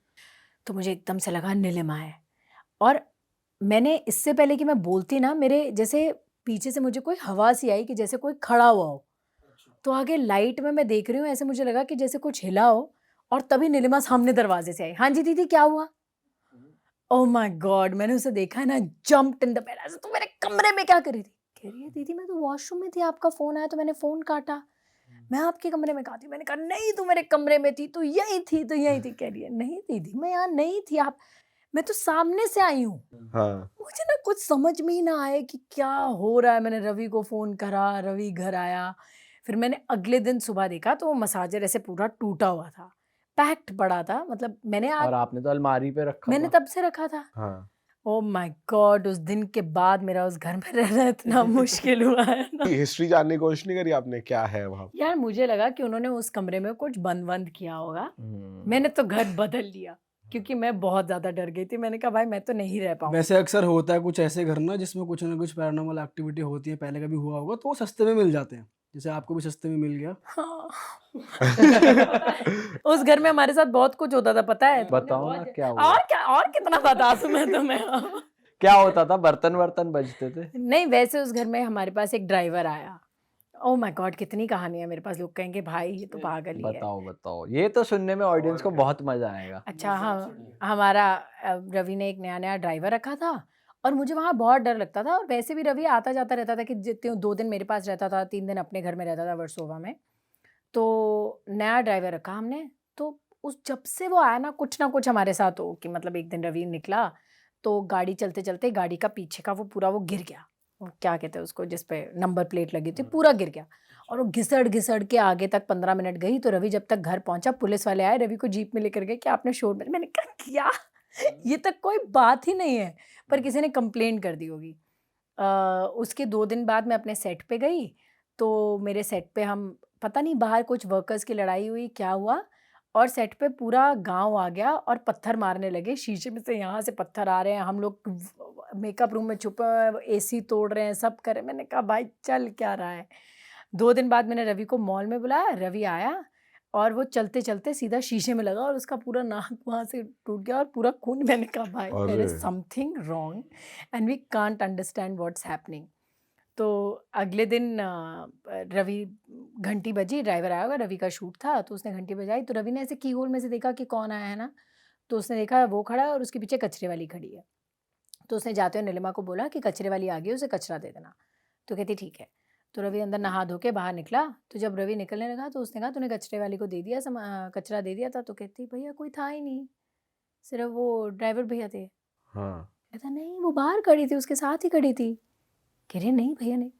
Speaker 3: तो मुझे एकदम से लगा नीलिमा है, और मैंने इससे पहले कि मैं बोलती ना, मेरे जैसे पीछे से मुझे कोई हवा सी आई कि जैसे कोई खड़ा हुआ हो। तो आगे लाइट में मैं देख रही हूँ, ऐसे मुझे लगा कि जैसे कुछ हिला हो, और तभी नीलिमा सामने दरवाजे से आई। हाँ जी दीदी, क्या हुआ? ओह माय गॉड, मैंने उसे देखा है ना, जंप्ड इन द बेड। ऐसे तो मेरे कमरे में क्या कर रही थी? कह रही है दीदी मैं तो वॉशरूम में थी, आपका फ़ोन आया तो मैंने फ़ोन काटा। मैं आपके कमरे में कहाँ थी? मैंने कहा नहीं, तू मेरे कमरे में थी, तू यही थी, तो यही थी। कह रही है नहीं दीदी मैं यहाँ नहीं थी, मैं तो सामने से आई हूँ।
Speaker 4: हाँ।
Speaker 3: मुझे ना कुछ समझ में ही ना आए कि क्या हो रहा है। मैंने रवि को फ़ोन करा, रवि घर आया। फिर मैंने अगले दिन सुबह देखा तो वो मसाजर ऐसे पूरा टूटा हुआ था, पैक्ड पड़ा था। मतलब
Speaker 2: और आपने तो अलमारी पे रखा
Speaker 3: मैंने
Speaker 2: था।
Speaker 3: तब से रखा था।
Speaker 4: हाँ।
Speaker 3: ओह माय गॉड, उस दिन के बाद मेरा उस घर में रहना इतना मुश्किल हुआ है ना।
Speaker 4: हिस्ट्री जानने की कोशिश नहीं करी आपने, क्या है वहाँ?
Speaker 3: यार मुझे लगा कि उन्होंने उस कमरे में कुछ बंद किया होगा। मैंने तो घर बदल लिया क्योंकि मैं बहुत ज़्यादा डर गई थी। मैंने कहा भाई मैं तो नहीं रह पाऊंगी।
Speaker 1: वैसे अक्सर होता है कुछ ऐसे घर ना जिसमें कुछ ना कुछ पैरानॉर्मल एक्टिविटी होती है, पहले कभी हुआ होगा तो वो सस्ते में मिल जाते हैं, जैसे आपको भी सस्ते में मिल गया।
Speaker 3: हाँ। उस घर में हमारे साथ बहुत कुछ होता था, पता है?
Speaker 2: बताओ ना क्या हुआ।
Speaker 3: और क्या, और कितना बता दूं मैं तुम्हें?
Speaker 2: क्या होता था? बर्तन बजते थे?
Speaker 3: नहीं, वैसे उस घर में हमारे पास एक ड्राइवर आया ओह माय गॉड, कितनी कहानी है मेरे पास। लोग कहेंगे भाई ये तो पागल ही है।
Speaker 2: बताओ बताओ, ये तो सुनने में ऑडियंस को बहुत मजा आएगा।
Speaker 3: अच्छा हाँ, हमारा रवि ने एक नया नया ड्राइवर रखा था और मुझे वहाँ बहुत डर लगता था। और वैसे भी रवि आता जाता रहता था कि जितने 2 दिन मेरे पास रहता था, 3 दिन अपने घर में रहता था वर्सोवा में। तो नया ड्राइवर रखा हमने, तो उस जब से वो आया ना कुछ हमारे साथ हो कि मतलब एक दिन रवि निकला तो गाड़ी चलते चलते गाड़ी का पीछे का वो पूरा वो गिर गया। वो क्या कहते हैं उसको, जिस पे नंबर प्लेट लगी थी, पूरा गिर गया। और वो घिसड़ के आगे तक 15 मिनट गई। तो रवि जब तक घर पहुंचा, पुलिस वाले आए, रवि को जीप में लेकर गए कि आपने शोर मैंने कहा क्या, ये तक कोई बात ही नहीं है, पर किसी ने कंप्लेंट कर दी होगी। उसके 2 दिन बाद मैं अपने सेट पे गई, तो मेरे सेट पे हम पता नहीं बाहर कुछ वर्कर्स की लड़ाई हुई, क्या हुआ, और सेट पे पूरा गांव आ गया और पत्थर मारने लगे। शीशे में से यहाँ से पत्थर आ रहे हैं, हम लोग मेकअप रूम में छुपे हुए एसी तोड़ रहे हैं, सब कर रहे हैं। मैंने कहा भाई चल क्या रहा है। 2 दिन बाद मैंने रवि को मॉल में बुलाया, रवि आया और वो चलते चलते सीधा शीशे में लगा और उसका पूरा नाक वहाँ से टूट गया और पूरा खून। मैंने कहा भाई देयर इज
Speaker 4: अरे
Speaker 3: something wrong and we can't understand what's happening. तो अगले दिन रवि, घंटी बजी, ड्राइवर आया होगा, रवि का शूट था, तो उसने घंटी बजाई। तो रवि ने ऐसे की होल में से देखा कि कौन आया है ना, तो उसने देखा वो खड़ा है और उसके पीछे कचरे वाली खड़ी है। तो उसने जाते हुए नीलिमा को बोला कि कचरे वाली आ गई, उसे कचरा दे देना। तो कहती ठीक है। तो रवि अंदर नहा धो के बाहर निकला। तो जब रवि निकलने लगा तो उसने कहा तूने कचरे वाली को दे दिया कचरा दे दिया था। तो कहती भैया कोई था ही नहीं, सिर्फ वो ड्राइवर भैया थे।
Speaker 4: हाँ
Speaker 3: कहता नहीं वो बाहर खड़ी थी, उसके साथ ही खड़ी थी। कह रहे नहीं भैया नहीं।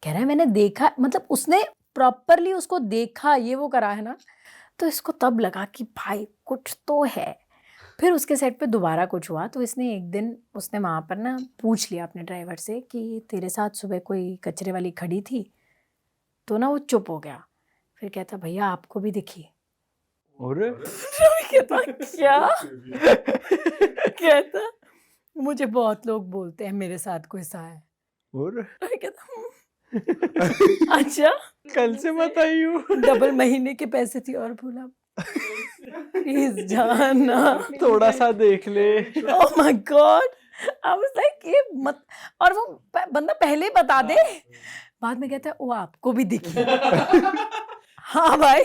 Speaker 3: कह रहा है मैंने देखा, मतलब उसने प्रॉपरली उसको देखा, ये वो करा है ना। तो इसको तब लगा कि भाई कुछ तो है। फिर उसके सेट पे दोबारा कुछ हुआ तो इसने एक दिन उसने वहाँ पर ना पूछ लिया अपने ड्राइवर से कि तेरे साथ सुबह कोई कचरे वाली खड़ी थी। तो ना वो चुप हो गया। फिर कहता भैया आपको भी दिखी।
Speaker 2: अरे
Speaker 3: कहता क्या? कहता मुझे बहुत लोग बोलते हैं मेरे साथ कोई सा है।
Speaker 2: और
Speaker 3: कहता अच्छा
Speaker 2: कल से बताई हूँ।
Speaker 3: डबल महीने के पैसे थी और बोला प्लीज जाना।
Speaker 2: थोड़ा सा देख ले।
Speaker 3: Oh my God, I was like ये मत। और वो बंदा पहले ही बता दे, बाद में कहता है वो आपको भी दिखी। हाँ भाई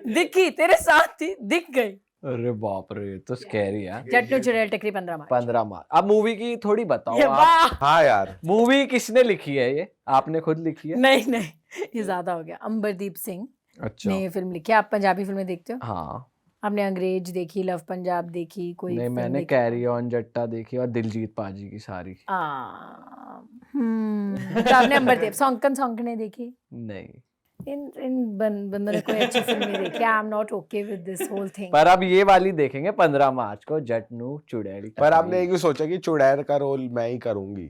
Speaker 3: दिखी, तेरे साथ थी, दिख गई।
Speaker 2: अरे बाप रे, तो स्कैरी है।
Speaker 3: जट्टू चुड़ैल टकरी 15 मार्च।
Speaker 2: 15 मार्च। अब मूवी की थोड़ी बताओ
Speaker 3: ये
Speaker 2: आप।
Speaker 3: वाह।
Speaker 4: हाँ यार
Speaker 2: मूवी किसने लिखी है ये? आपने खुद लिखी है?
Speaker 3: नहीं ये ज्यादा हो गया। अंबरदीप सिंह
Speaker 2: अच्छा।
Speaker 3: ने ये फिल्म लिखी है। आप पंजाबी फिल्में देखते हो?
Speaker 2: हाँ
Speaker 3: आपने अंग्रेज देखी, लव पंजाब देखी, कोई
Speaker 2: नहीं,
Speaker 3: फिल्म
Speaker 2: मैंने
Speaker 3: देखी?
Speaker 2: कैरी ऑन जट्टा देखी और दिलजीत पाजी की सारी।
Speaker 3: तो आपने अंबरदीप सौंकने देखी?
Speaker 2: नहीं,
Speaker 3: इन बंदों ने कोई अच्छी फिल्म नहीं देखी। I am not okay with this whole thing.
Speaker 2: पर अब ये वाली देखेंगे 15 मार्च को, जटनू चुड़ैल
Speaker 4: पर
Speaker 2: टकरी।
Speaker 4: आपने एक भी सोचा कि चुड़ैल का रोल मैं ही करूंगी?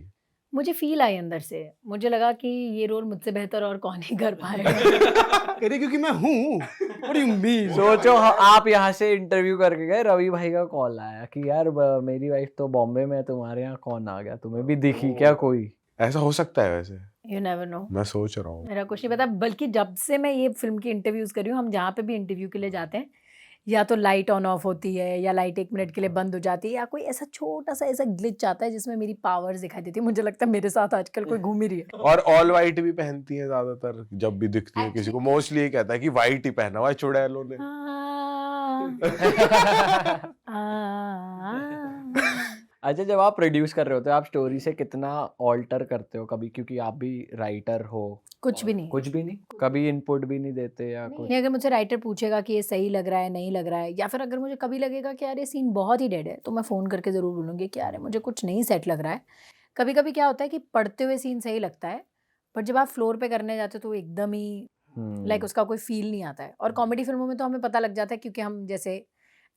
Speaker 3: मुझे फील आई अंदर से, मुझे लगा कि ये रोल मुझसे बेहतर और कौन ही कर पाएगा।
Speaker 1: कह रही क्योंकि मैं हूँ। What do you mean?
Speaker 2: सोचो आप यहाँ से इंटरव्यू करके गए, रवि भाई का कॉल आया कि यार मेरी वाइफ तो बॉम्बे में है, तुम्हारे यहाँ कौन आ गया, तुम्हें भी दिखी क्या कोई?
Speaker 4: ऐसा हो सकता है वैसे?
Speaker 3: You never know.
Speaker 4: मैं सोच रहा हूँ।
Speaker 3: मेरा कुछ नहीं पता, बल्कि जब से मैं ये फिल्म की इंटरव्यूज कर रही हूँ, हम जहाँ पे भी इंटरव्यू के लिए जाते हैं, या तो लाइट ऑन ऑफ होती है या लाइट 1 मिनट के लिए बंद हो जाती है, या कोई ऐसा छोटा सा ऐसा ग्लिच आता है जिसमें मेरी पावर्स दिखाई देती है। मुझे लगता है मेरे साथ आजकल कोई घूम ही रही है।
Speaker 4: और ऑल वाइट भी पहनती है ज्यादातर, जब भी दिखती है किसी को मोस्टली ये कहता है कि वाइट ही पहना हुआ है चुड़ैलों ने।
Speaker 2: अच्छा, जब आप प्रोड्यूस कर रहे होते हो, आप स्टोरी से कितना ऑल्टर करते हो कभी? क्योंकि आप भी राइटर हो।
Speaker 3: कुछ भी नहीं।
Speaker 2: कुछ भी नहीं? कभी इनपुट भी नहीं देते या कुछ?
Speaker 3: नहीं, अगर मुझे राइटर पूछेगा कि ये सही लग रहा है, नहीं लग रहा है, या फिर अगर मुझे कभी लगेगा कि यार ये सीन बहुत ही डेड है, तो मैं फ़ोन करके ज़रूर बोलूँगी कि यार मुझे कुछ नहीं सेट लग रहा है। कभी कभी क्या होता है कि पढ़ते हुए सीन सही लगता है, बट जब आप फ्लोर पे करने जाते हो तो एकदम ही लाइक उसका कोई फील नहीं आता है। और कॉमेडी फिल्मों में तो हमें पता लग जाता है, क्योंकि हम जैसे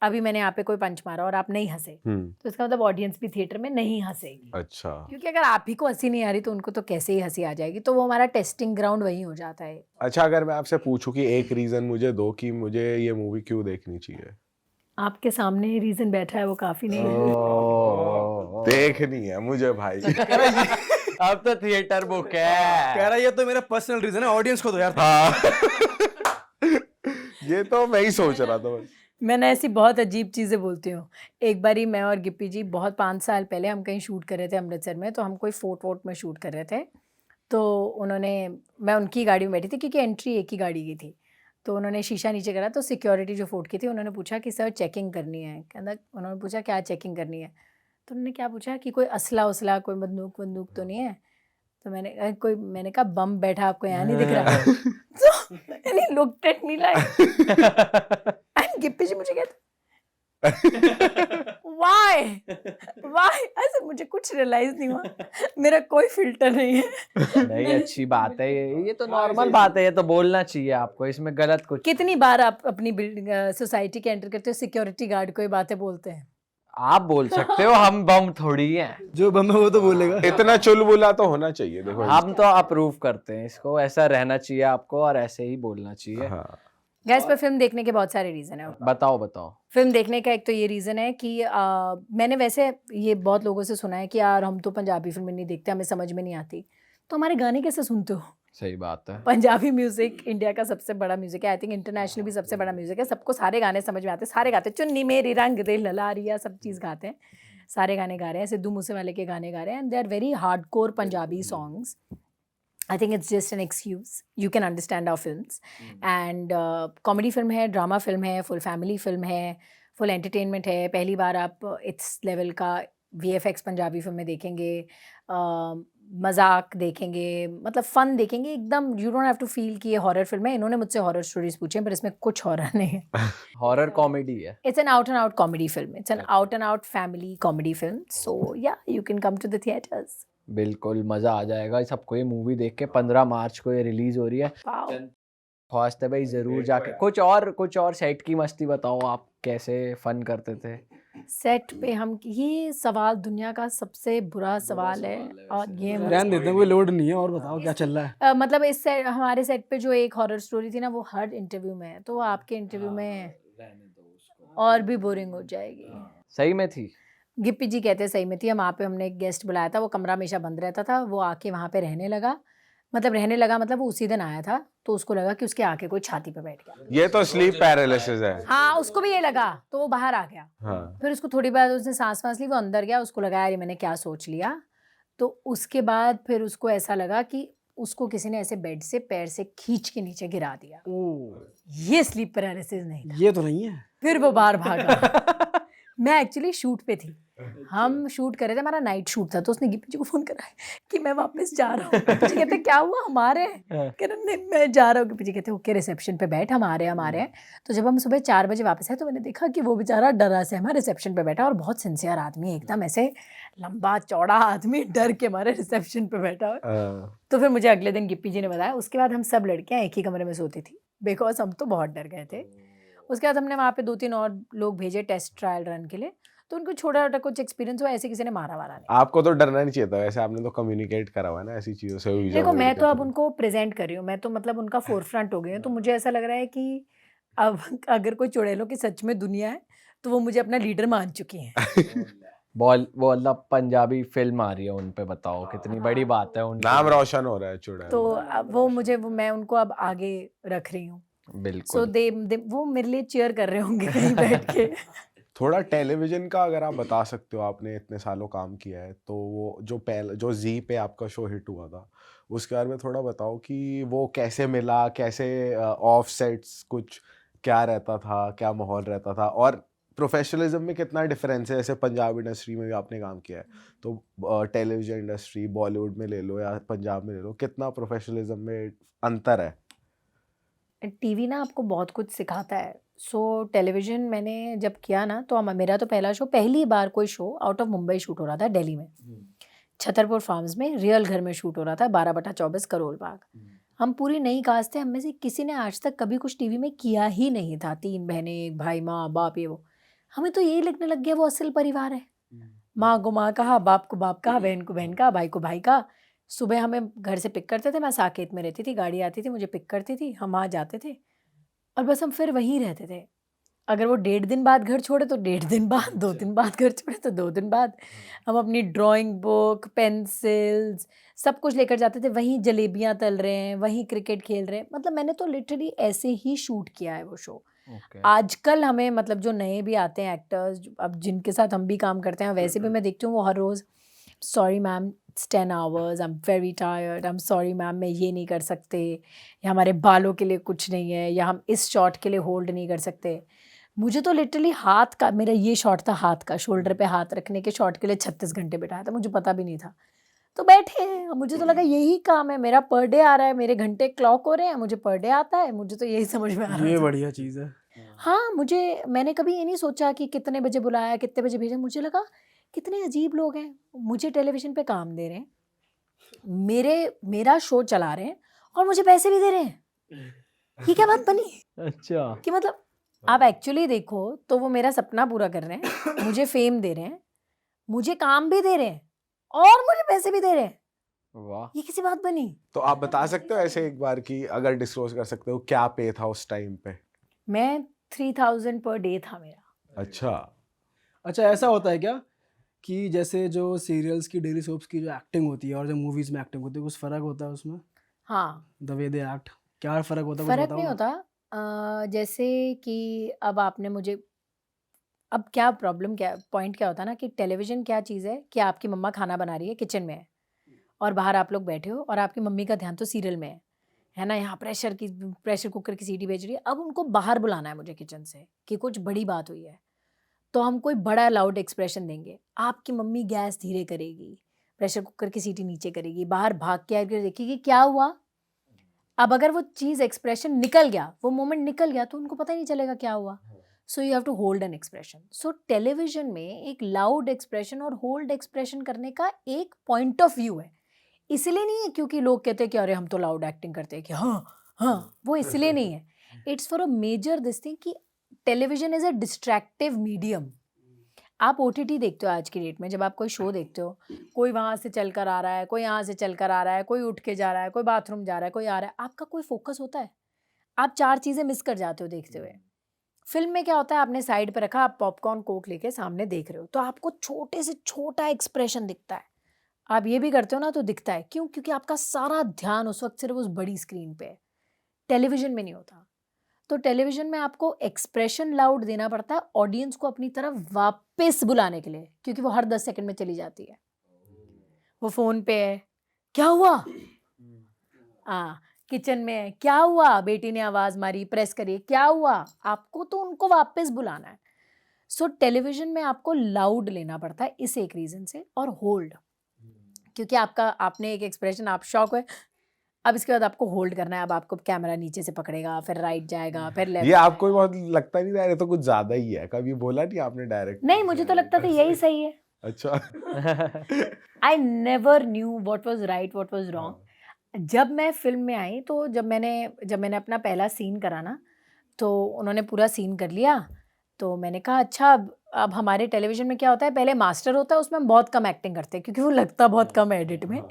Speaker 3: अभी मैंने यहाँ पे कोई पंच मारा और आप नहीं हंसे, तो इसका मतलब ऑडियंस भी थिएटर में नहीं हंसेगी।
Speaker 4: अच्छा।
Speaker 3: क्योंकि अगर आप ही को हंसी नहीं आ रही तो उनको तो कैसे ही हंसी आ जाएगी। तो वो हमारा टेस्टिंग ग्राउंड वही हो जाता है।
Speaker 4: अच्छा, अगर मैं आपसे पूछूं कि एक रीजन मुझे दो कि मुझे ये मूवी क्यों देखनी चाहिए?
Speaker 3: आपके सामने रीजन बैठा है, वो काफी नहीं है।
Speaker 2: ओह,
Speaker 4: देखनी है मुझे भाई।
Speaker 2: अब तो थिएटर बुक है।
Speaker 1: कह रहा है ये तो मेरा पर्सनल रीजन है, ऑडियंस को दो यार।
Speaker 4: हाँ। ये तो मैं ही सोच रहा था बस।
Speaker 3: मैं ना ऐसी बहुत अजीब चीज़ें बोलती हूँ। एक बारी मैं और गिप्पी जी बहुत 5 साल पहले हम कहीं शूट कर रहे थे अमृतसर में, तो हम कोई फोर्ट वोट में शूट कर रहे थे। तो उन्होंने, मैं उनकी गाड़ी में बैठी थी क्योंकि एंट्री एक ही गाड़ी की थी, तो उन्होंने शीशा नीचे करा, तो सिक्योरिटी जो फोर्ट की थी उन्होंने पूछा कि सर चेकिंग करनी है, कहना, उन्होंने पूछा क्या चेकिंग करनी है, तो उन्होंने क्या पूछा कि कोई असला उसला कोई बंदूक वंदूक तो नहीं है, तो मैंने कहा बम बैठा आपको यहाँ नहीं दिख रहा तो and he looked at me like and Gippy जी मुझे कहते why ऐसे, मुझे कुछ रियलाइज नहीं हुआ, मेरा कोई फिल्टर नहीं है।
Speaker 2: नहीं, अच्छी बात है ये तो नॉर्मल बात है, ये तो बोलना चाहिए आपको, इसमें गलत कुछ।
Speaker 3: कितनी बार आप अपनी बिल्डिंग सोसाइटी के एंटर करते हो, सिक्योरिटी गार्ड को ये बातें बोलते हैं?
Speaker 2: आप बोल सकते हो, हम बम थोड़ी हैं।
Speaker 1: जो बम है वो तो बोलेगा।
Speaker 4: इतना चुलबुला तो होना चाहिए, देखो
Speaker 2: हम तो अप्रूव करते हैं इसको, ऐसा रहना चाहिए आपको और ऐसे ही बोलना चाहिए।
Speaker 4: हाँ।
Speaker 3: गैस पर फिल्म देखने के बहुत सारे रीज़न है।
Speaker 2: बताओ।
Speaker 3: फिल्म देखने का एक तो ये रीज़न है कि मैंने वैसे ये बहुत लोगों से सुना है कि यार हम तो पंजाबी फिल्में नहीं देखते, हमें समझ में नहीं आती, तो हमारे गाने कैसे सुनते हो?
Speaker 2: सही बात है।
Speaker 3: पंजाबी म्यूजिक इंडिया का सबसे बड़ा म्यूजिक है, आई थिंक इंटरनेशनली भी सबसे बड़ा म्यूजिक है, सबको सारे गाने समझ में आते हैं, सारे गाते हैं, चुन्नी मेरी रंग दे ललारिया सब चीज़ गाते हैं, सारे गाने गा रहे हैं, सिद्धू मूसेवाले के गाने गा रहे हैं, and they are very hardcore Punjabi songs. I think it's just an excuse, you can understand our films, and comedy film है, ड्रामा फिल्म है, फुल फैमिली फिल्म है, फुल एंटरटेनमेंट है। पहली बार आप इस लेवल का VFX पंजाबी फिल्म में देखेंगे, मजाक देखेंगे, मतलब फन देखेंगे एकदम, you don't have to feel कि ये हॉरर फिल्म है। इन्होंने मुझसे हॉरर स्टोरीज पूछे पर इसमें कुछ हॉरर नहीं है।
Speaker 2: हॉरर कॉमेडी है।
Speaker 3: It's an out and out comedy film, it's an out and out family comedy film, so yeah you can come to the theatres.
Speaker 2: बिल्कुल मजा आ जाएगा सबको ये मूवी देख के। 15 मार्च को ये रिलीज हो रही है। ख्वास्त है भाई जरूर जाके। कुछ और सेट की मस्ती बताओ, आप कैसे फन करते थे
Speaker 3: सेट पे? हम, ये सवाल दुनिया का सबसे बुरा सवाल है और ये
Speaker 1: रहने देते हैं, कोई लोड नहीं है। और बताओ क्या चल रहा है?
Speaker 3: मतलब इस सेट, हमारे सेट पे जो एक हॉरर स्टोरी थी ना, वो हर इंटरव्यू में है, तो वो आपके इंटरव्यू में और भी बोरिंग हो जाएगी।
Speaker 2: सही में थी?
Speaker 3: गिप्पी जी कहते सही में थी। हम वहाँ पे, हमने एक गेस्ट बुलाया था, वो कमरा हमेशा बंद रहता था, वो आके वहाँ पे रहने लगा, मतलब वो उसी दिन आया था, तो उसको लगा कि उसके आके कोई छाती पे बैठ गया।
Speaker 4: ये तो स्लीप पैरालिसिस है।
Speaker 3: हाँ, उसको भी ये लगा, तो वो बाहर आ गया।
Speaker 4: हाँ।
Speaker 3: फिर उसको थोड़ी बार उसने सांस ली, वो अंदर गया, उसको लगा यार ये मैंने क्या सोच लिया, तो उसके बाद फिर उसको ऐसा लगा कि उसको किसी ने ऐसे बेड से पैर से खींच के नीचे गिरा दिया। ये स्लीप पैरालिसिस नहीं था।
Speaker 1: ये तो नहीं है।
Speaker 3: फिर वो बाहर भागा। मैं एक्चुअली शूट पे थी, हम शूट कर रहे थे, हमारा नाइट शूट था, तो उसने गिप्पी जी को फोन करा कि मैं वापस जा रहा हूँ। गिप्पी जी कहते क्या हुआ, हमारे कह रहे नहीं मैं जा रहा हूँ। गिप्पी जी कहते ओके रिसेप्शन पे बैठ, हमारे हैं। तो जब हम सुबह 4 बजे वापस आए तो मैंने देखा कि वो बेचारा डरा से हमारे रिसेप्शन पे बैठा, और बहुत सिंसियर आदमी, एकदम ऐसे लंबा चौड़ा आदमी, डर के हमारे रिसेप्शन पे बैठा हुआ। तो फिर मुझे अगले दिन गिप्पी जी ने बताया, उसके बाद हम सब लड़कियाँ एक ही कमरे में सोती थी, बिकॉज हम तो बहुत डर गए थे। उसके बाद हमने वहाँ पे 2-3 और लोग भेजे टेस्ट ट्रायल रन के लिए, तो उनको छोटा छोटा कुछ एक्सपीरियंस हुआ, ऐसे किसी ने मारा वारा नहीं।
Speaker 4: आपको तो डरना नहीं चाहिए था, वैसे आपने तो कम्युनिकेट करा हुआ है ना ऐसी चीजों से।
Speaker 3: देखो मैं तो अब उनको प्रेजेंट कर रही हूँ, मैं तो मतलब उनका फोरफ्रंट हो गई हूँ, तो मुझे ऐसा लग रहा है कि अब अगर कोई चुड़ैलों की सच में दुनिया है तो वो मुझे अपना लीडर मान चुकी हैं।
Speaker 2: वो अल्लाह पंजाबी फिल्म आ रही है, उन पे बताओ कितनी बड़ी बात है। उन
Speaker 4: नाम रोशन हो रहा है चुड़ैल।
Speaker 3: तो अब वो मैं उनको अब आगे रख रही हूँ।
Speaker 2: बिल्कुल।
Speaker 3: सो वो मेरे लिए चीयर कर रहे होंगे कहीं बैठ के।
Speaker 4: थोड़ा टेलीविजन का अगर आप बता सकते हो, आपने इतने सालों काम किया है, तो वो जो जी पे आपका शो हिट हुआ था, उसके बारे में थोड़ा बताओ कि वो कैसे मिला, कैसे ऑफ सेट्स कुछ क्या रहता था, क्या माहौल रहता था, और प्रोफेशनलिज्म में कितना डिफरेंस है। जैसे पंजाब इंडस्ट्री में भी आपने काम किया है, तो टेलीविजन इंडस्ट्री बॉलीवुड में ले लो या पंजाब में ले लो, कितना प्रोफेशनलिज्म में अंतर है?
Speaker 3: टीवी ना आपको बहुत कुछ सिखाता है। सो टेलीविज़न मैंने जब किया ना, तो मेरा तो पहला शो, पहली बार कोई show out of Mumbai shoot हो रहा था दिल्ली में, छतरपुर फार्म्स में, रियल घर में शूट हो रहा था, 12/24 करोल बाग। हम पूरी नई कास्ट थे, हम में से किसी ने आज तक कभी कुछ टीवी में किया ही नहीं था। 3 बहनें, 1 भाई, माँ बाप, ये वो। हमें तो यही लगने लग गया वो असल परिवार है। माँ को माँ कहा, बाप को बाप कहा, बहन को बहन कहा, भाई को भाई कहा। सुबह हमें घर से पिक करते थे, मैं साकेत में रहती थी, गाड़ी आती थी मुझे पिक करती थी, हम वहाँ जाते थे और बस हम फिर वहीं रहते थे। अगर वो 1.5 दिन बाद घर छोड़े तो 1.5 दिन बाद, 2 दिन बाद घर छोड़े तो 2 दिन बाद। हम अपनी ड्राइंग बुक, पेंसिल्स सब कुछ लेकर जाते थे, वहीं जलेबियाँ तल रहे हैं, वहीं क्रिकेट खेल रहे हैं। मतलब मैंने तो लिटरली ऐसे ही शूट किया है वो शो। आजकल हमें मतलब जो नए भी आते हैं एक्टर्स, अब जिनके साथ हम भी काम करते हैं, वैसे भी मैं देखती हूँ वो हर रोज़ sorry ma'am it's 10 hours, I am very tired, I am sorry ma'am, मैं ये नहीं कर सकते, या हमारे बालों के लिए कुछ नहीं है, या हम इस शॉट के लिए होल्ड नहीं कर सकते। मुझे तो लिटरली हाथ का, मेरा ये शॉट था हाथ का, शोल्डर पे हाथ रखने के शॉट के लिए 36 घंटे बिठाया था, मुझे पता भी नहीं था। तो बैठे हैं, मुझे तो लगा यही काम है मेरा, पर डे आ रहा है, मेरे घंटे क्लॉक हो रहे हैं, मुझे पर डे आता है, मुझे तो यही समझ में आ रहा
Speaker 1: ये
Speaker 3: था।
Speaker 1: बढ़िया चीज़ है।
Speaker 3: हाँ, मैंने कभी ये नहीं सोचा कि कितने बजे बुलाया, कितने बजे भेजा। मुझे लगा कितने अजीब लोग हैं, मुझे टेलीविज़न पे काम दे रहे हैं, मेरा शो चला रहे हैं और मुझे पैसे भी दे रहे हैं। ये क्या बात बनी
Speaker 2: अच्छा।
Speaker 3: कि मतलब आप एक्चुअली देखो तो वो मेरा सपना पूरा कर रहे हैं, मुझे फेम दे रहे हैं, मुझे काम भी दे रहे हैं और मुझे पैसे भी दे रहे हैं।
Speaker 2: वाह।
Speaker 3: ये कैसी बात बनी?
Speaker 4: तो आप बता सकते हो ऐसे एक बार कि अगर डिस्क्लोज कर सकते हो क्या पे था उस टाइम पे?
Speaker 3: मैं 3000 पर डे था मेरा।
Speaker 4: अच्छा।
Speaker 1: अच्छा, ऐसा होता है क्या कि जैसे जो सीरियल्स की, डेली सोप्स की जो एक्टिंग होती है और जो मूवीज़ में एक्टिंग होती है, कुछ फ़र्क होता है उसमें?
Speaker 3: हाँ,
Speaker 1: द वे दे एक्ट, क्या फ़र्क होता है, कुछ
Speaker 3: फ़र्क
Speaker 1: बताओ
Speaker 3: नहीं
Speaker 1: ना?
Speaker 3: होता। जैसे कि अब आपने मुझे, अब क्या प्रॉब्लम, क्या पॉइंट क्या होता है ना कि टेलीविज़न क्या चीज़ है कि आपकी मम्मा खाना बना रही है, किचन में है और बाहर आप लोग बैठे हो और आपकी मम्मी का ध्यान तो सीरियल में है ना? यहाँ प्रेशर कुकर की सीटी बज रही है। अब उनको बाहर बुलाना है मुझे किचन से कि कुछ बड़ी बात हुई है, तो हम कोई बड़ा लाउड एक्सप्रेशन देंगे। आपकी मम्मी गैस धीरे करेगी, प्रेशर कुकर की सीटी नीचे करेगी, बाहर भाग के आकर देखेगी क्या हुआ। अब अगर वो चीज़, एक्सप्रेशन निकल गया, वो मोमेंट निकल गया, तो उनको पता ही नहीं चलेगा क्या हुआ। So you have to hold an expression. So television में एक लाउड एक्सप्रेशन और होल्ड एक्सप्रेशन करने का एक पॉइंट ऑफ व्यू है। इसलिए नहीं है क्योंकि लोग कहते हैं कि अरे हम तो लाउड एक्टिंग करते हैं कि हाँ हाँ, वो इसलिए नहीं है। It's for a major this thing कि television is a distractive medium. आप ओटीटी देखते हो आज की डेट में, जब आप कोई शो देखते हो, कोई वहाँ से चल कर आ रहा है, कोई यहाँ से चल कर आ रहा है, कोई उठ के जा रहा है, कोई बाथरूम जा रहा है, कोई आ रहा है, आपका कोई फोकस होता है? आप 4 चीज़ें मिस कर जाते हो देखते हुए। फ़िल्म में क्या होता है, आपने साइड पे रखा, आप पॉपकॉर्न, कोक लेके सामने देख रहे हो, तो आपको छोटे से छोटा एक्सप्रेशन दिखता है। आप ये भी करते हो ना तो दिखता है। क्यों? क्योंकि आपका सारा ध्यान उस वक़्त सिर्फ़ उस बड़ी स्क्रीन पे है। टेलीविज़न में नहीं होता। तो टेलीविज़न में आपको एक्सप्रेशन लाउड देना पड़ता है ऑडियंस को अपनी तरफ वापस बुलाने के लिए, क्योंकि वो हर 10 सेकंड में चली जाती है। वो फ़ोन पे है, क्या हुआ? किचन में है, क्या हुआ? बेटी ने आवाज़ मारी, प्रेस करी, क्या हुआ? आपको तो उनको वापस बुलाना है। सो टेलीविज़न में आपको लाउड लेना पड़ता है इस एक रीज़न से, और होल्ड, क्योंकि आपने एक एक्सप्रेशन, आप शॉक हुए, अब इसके बाद आपको होल्ड करना है। अब आपको कैमरा नीचे से पकड़ेगा, फिर राइट जाएगा, फिर
Speaker 4: ये
Speaker 3: लेफ्ट।
Speaker 4: आपको भी बहुत लगता नहीं था, ये तो कुछ ज्यादा ही है? कभी बोला नहीं आपने डायरेक्ट?
Speaker 3: नहीं, मुझे तो लगता था यही सही है।
Speaker 4: अच्छा।
Speaker 3: I never knew what was right, what was wrong. जब मैं फ़िल्म में आई, तो जब मैंने अपना पहला सीन करा ना, तो उन्होंने पूरा सीन कर लिया। तो मैंने कहा अच्छा, अब हमारे टेलीविज़न में क्या होता है, पहले मास्टर होता है, उसमें हम बहुत कम एक्टिंग करते हैं क्योंकि वो लगता बहुत कम है एडिट में।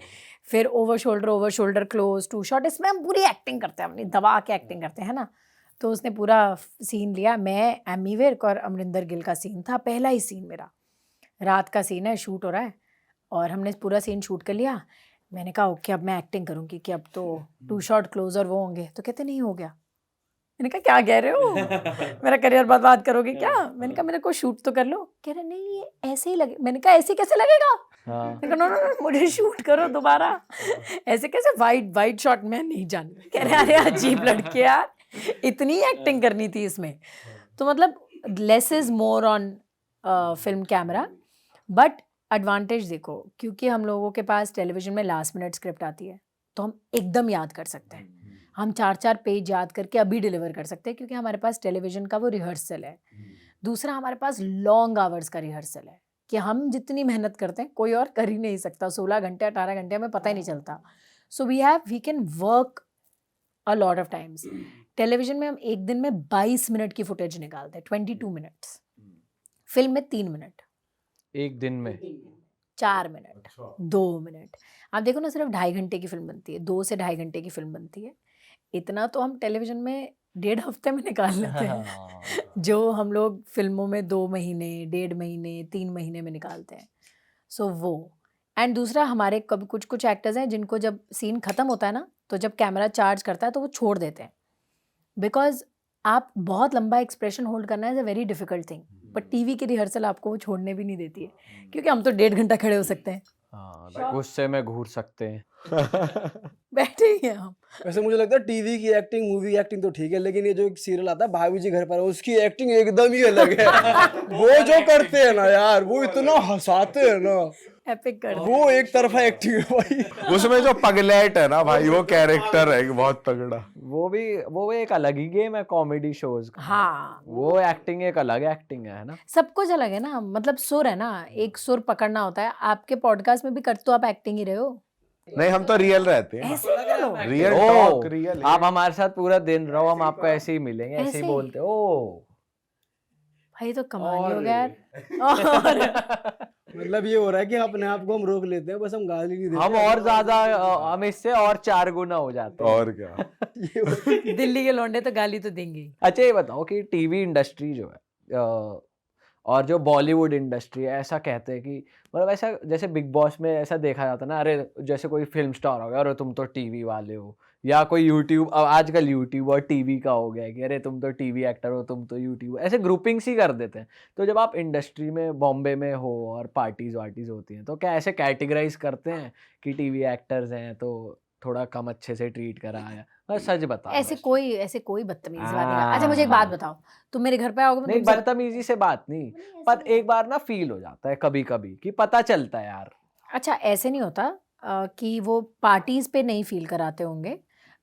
Speaker 3: फिर over shoulder, close, two shot, इसमें हम पूरी एक्टिंग करते हैं, अपनी दबा के एक्टिंग करते हैं, है ना? तो उसने पूरा सीन लिया। मैं, एमी विर्क और अमरिंदर गिल का सीन था, पहला ही सीन मेरा। रात का सीन है, शूट हो रहा है और हमने पूरा सीन शूट कर लिया। मैंने कहा ओके, अब मैं एक्टिंग करूँगी कि अब तो टू शॉट, क्लोज़ और वो होंगे। तो कहते नहीं हो गया। मैंने कहा क्या कह रहे हो? मेरा करियर बर्बाद करोगे क्या? मैंने कहा मेरे को शूट तो कर लो। कह रहे नहीं, ये ऐसे ही लगे। मैंने कहा ऐसे कैसे लगेगा?
Speaker 2: हाँ।
Speaker 3: मैंने कहा नो नो नो, मुझे शूट करो दोबारा। ऐसे कैसे? वाइड शॉट में नहीं जानती। कह रहे अरे अजीब लड़के यार, इतनी एक्टिंग करनी थी इसमें। तो मतलब less is more on film camera. But advantage देखो, क्योंकि हम लोगों के पास टेलीविजन में लास्ट मिनट स्क्रिप्ट आती है, तो हम एकदम याद कर सकते हैं। हम 4-4 पेज याद करके अभी डिलीवर कर सकते हैं, क्योंकि हमारे पास टेलीविज़न का वो रिहर्सल है। दूसरा, हमारे पास लॉन्ग आवर्स का रिहर्सल है कि हम जितनी मेहनत करते हैं कोई और कर ही नहीं सकता। 16 घंटे, 18 घंटे हमें पता ही नहीं चलता। So we can work a lot of times. Television में हम एक दिन में 22 मिनट की फुटेज निकालते हैं, 22 मिनट्स। फिल्म में 3 मिनट,
Speaker 2: एक दिन में
Speaker 3: 4 मिनट, 2 मिनट। आप देखो ना, सिर्फ 2.5 घंटे की फिल्म बनती है, 2 से 2.5 घंटे की फिल्म बनती है। इतना तो हम टेलीविज़न में 1.5 हफ्ते में निकाल लेते हैं जो हम लोग फिल्मों में 2 महीने, 1.5 महीने, 3 महीने में निकालते हैं। सो वो, एंड दूसरा, हमारे कभी कुछ एक्टर्स हैं जिनको जब सीन ख़त्म होता है ना, तो जब कैमरा चार्ज करता है तो वो छोड़ देते हैं, बिकॉज़ आप बहुत लंबा एक्सप्रेशन होल्ड करना is a very difficult thing. But TV की रिहर्सल आपको वो छोड़ने भी नहीं देती है, क्योंकि हम तो 1.5 घंटा खड़े हो सकते हैं।
Speaker 2: हाँ, गुस्से में घूर सकते हैं।
Speaker 3: बैठे ही हैं हम।
Speaker 1: वैसे मुझे लगता है टीवी की एक्टिंग, मूवी एक्टिंग तो ठीक है, लेकिन ये जो एक सीरियल आता है भाभी जी घर पर है, उसकी एक्टिंग एकदम ही अलग है। वो जो करते हैं ना यार, वो इतना हंसाते हैं ना,
Speaker 3: एपिक कर दो।
Speaker 1: वो एक तरफा एक्टिंग है भाई।
Speaker 4: उसमें जो पगलेट है ना भाई, वो कैरेक्टर है बहुत तगड़ा।
Speaker 2: वो एक अलग ही गेम है कॉमेडी शोज का।
Speaker 3: हाँ,
Speaker 2: वो एक्टिंग एक अलग एक्टिंग है ना।
Speaker 3: सब कुछ अलग है ना, मतलब सुर है ना, एक सुर पकड़ना होता है। आपके पॉडकास्ट में भी कर तो आप एक्टिंग ही रहे हो,
Speaker 4: नहीं, हम तो रियल रहते हैं,
Speaker 3: ऐसे नहीं लो।
Speaker 4: रियल
Speaker 2: ओ,
Speaker 4: टॉक, रियल।
Speaker 2: आप हमारे साथ पूरा दिन रहो, हम आपको ऐसे ही मिलेंगे, ऐसे
Speaker 3: ऐसे
Speaker 2: ही
Speaker 3: ही।
Speaker 2: बोलते ओ।
Speaker 3: भाई तो कमाल ही हो गया यार। और
Speaker 1: मतलब ये हो रहा है कि अपने आप को हम रोक लेते हैं, बस हम गाली नहीं देते।
Speaker 2: हम और ज्यादा हम इससे और 4 गुना हो जाते हैं।
Speaker 4: और क्या।
Speaker 3: दिल्ली के लौंडे तो गाली तो देंगे ही।
Speaker 2: अच्छा ये बताओ कि टीवी इंडस्ट्री जो है और जो बॉलीवुड इंडस्ट्री है, ऐसा कहते हैं कि मतलब ऐसा जैसे बिग बॉस में ऐसा देखा जाता है ना, अरे जैसे कोई फिल्म स्टार हो गया, अरे तुम तो टीवी वाले हो, या कोई यूट्यूब, आजकल यूट्यूब और टीवी का हो गया है कि अरे तुम तो टीवी एक्टर हो, तुम तो यूट्यूब, ऐसे ग्रुपिंग्स ही कर देते हैं। तो जब आप इंडस्ट्री में बॉम्बे में हो और पार्टीज वार्टीज होती हैं, तो क्या ऐसे कैटेगराइज करते हैं कि टीवी एक्टर्स हैं तो थोड़ा कम अच्छे से ट्रीट करा है? बस सच बता।
Speaker 3: ऐसे कोई बदतमीज बात नहीं। अच्छा मुझे एक बात बताओ, तुम मेरे घर पे आओगे, मैं
Speaker 2: नहीं,
Speaker 3: तुमसे
Speaker 2: बदतमीजी से बात नहीं, पर एक बार ना फील हो जाता है कभी कभी कि पता चलता है यार।
Speaker 3: अच्छा ऐसे नहीं होता कि वो पार्टीज पे नहीं फील कराते होंगे,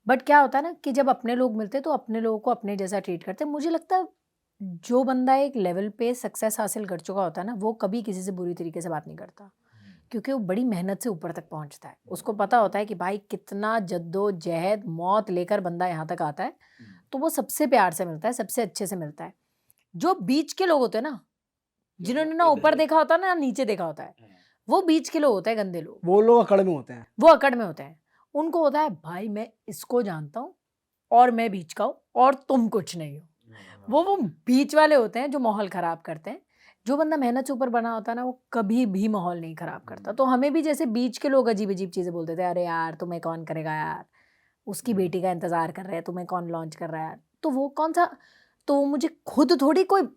Speaker 3: बट क्या होता है ना कि जब अपने लोग मिलते हैं तो अपने लोगों को अपने जैसा ट्रीट करते हैं। मुझे लगता है जो बंदा एक लेवल पे सक्सेस हासिल कर चुका होता है ना, वो कभी किसी से बुरी तरीके से बात नहीं करता, क्योंकि वो बड़ी मेहनत से ऊपर तक पहुंचता है। उसको पता होता है कि भाई कितना जद्दोजहद मौत लेकर बंदा यहाँ तक आता है, तो वो सबसे प्यार से मिलता है, सबसे अच्छे से मिलता है। जो बीच के लोग होते हैं ना, जिन्होंने ना ऊपर देखा होता है ना नीचे देखा होता है, वो बीच के लोग होते हैं, गंदे लोग,
Speaker 1: वो लोग अकड़ में होते हैं।
Speaker 3: वो अकड़ में होते हैं। उनको होता है भाई मैं इसको जानता हूँ और मैं बीच का हूँ और तुम कुछ नहीं हो। वो बीच वाले होते हैं जो माहौल खराब करते हैं। जो बंदा मेहनत से ऊपर बना होता है ना, वो कभी भी माहौल नहीं खराब करता। तो हमें भी जैसे बीच के लोग अजीब अजीब चीज़ें बोलते थे, अरे यार तुम्हें कौन करेगा यार, उसकी बेटी का इंतज़ार कर रहे हैं, तुम्हें कौन लॉन्च कर रहा है यार, तो वो कौन सा, तो मुझे खुद थोड़ी कोई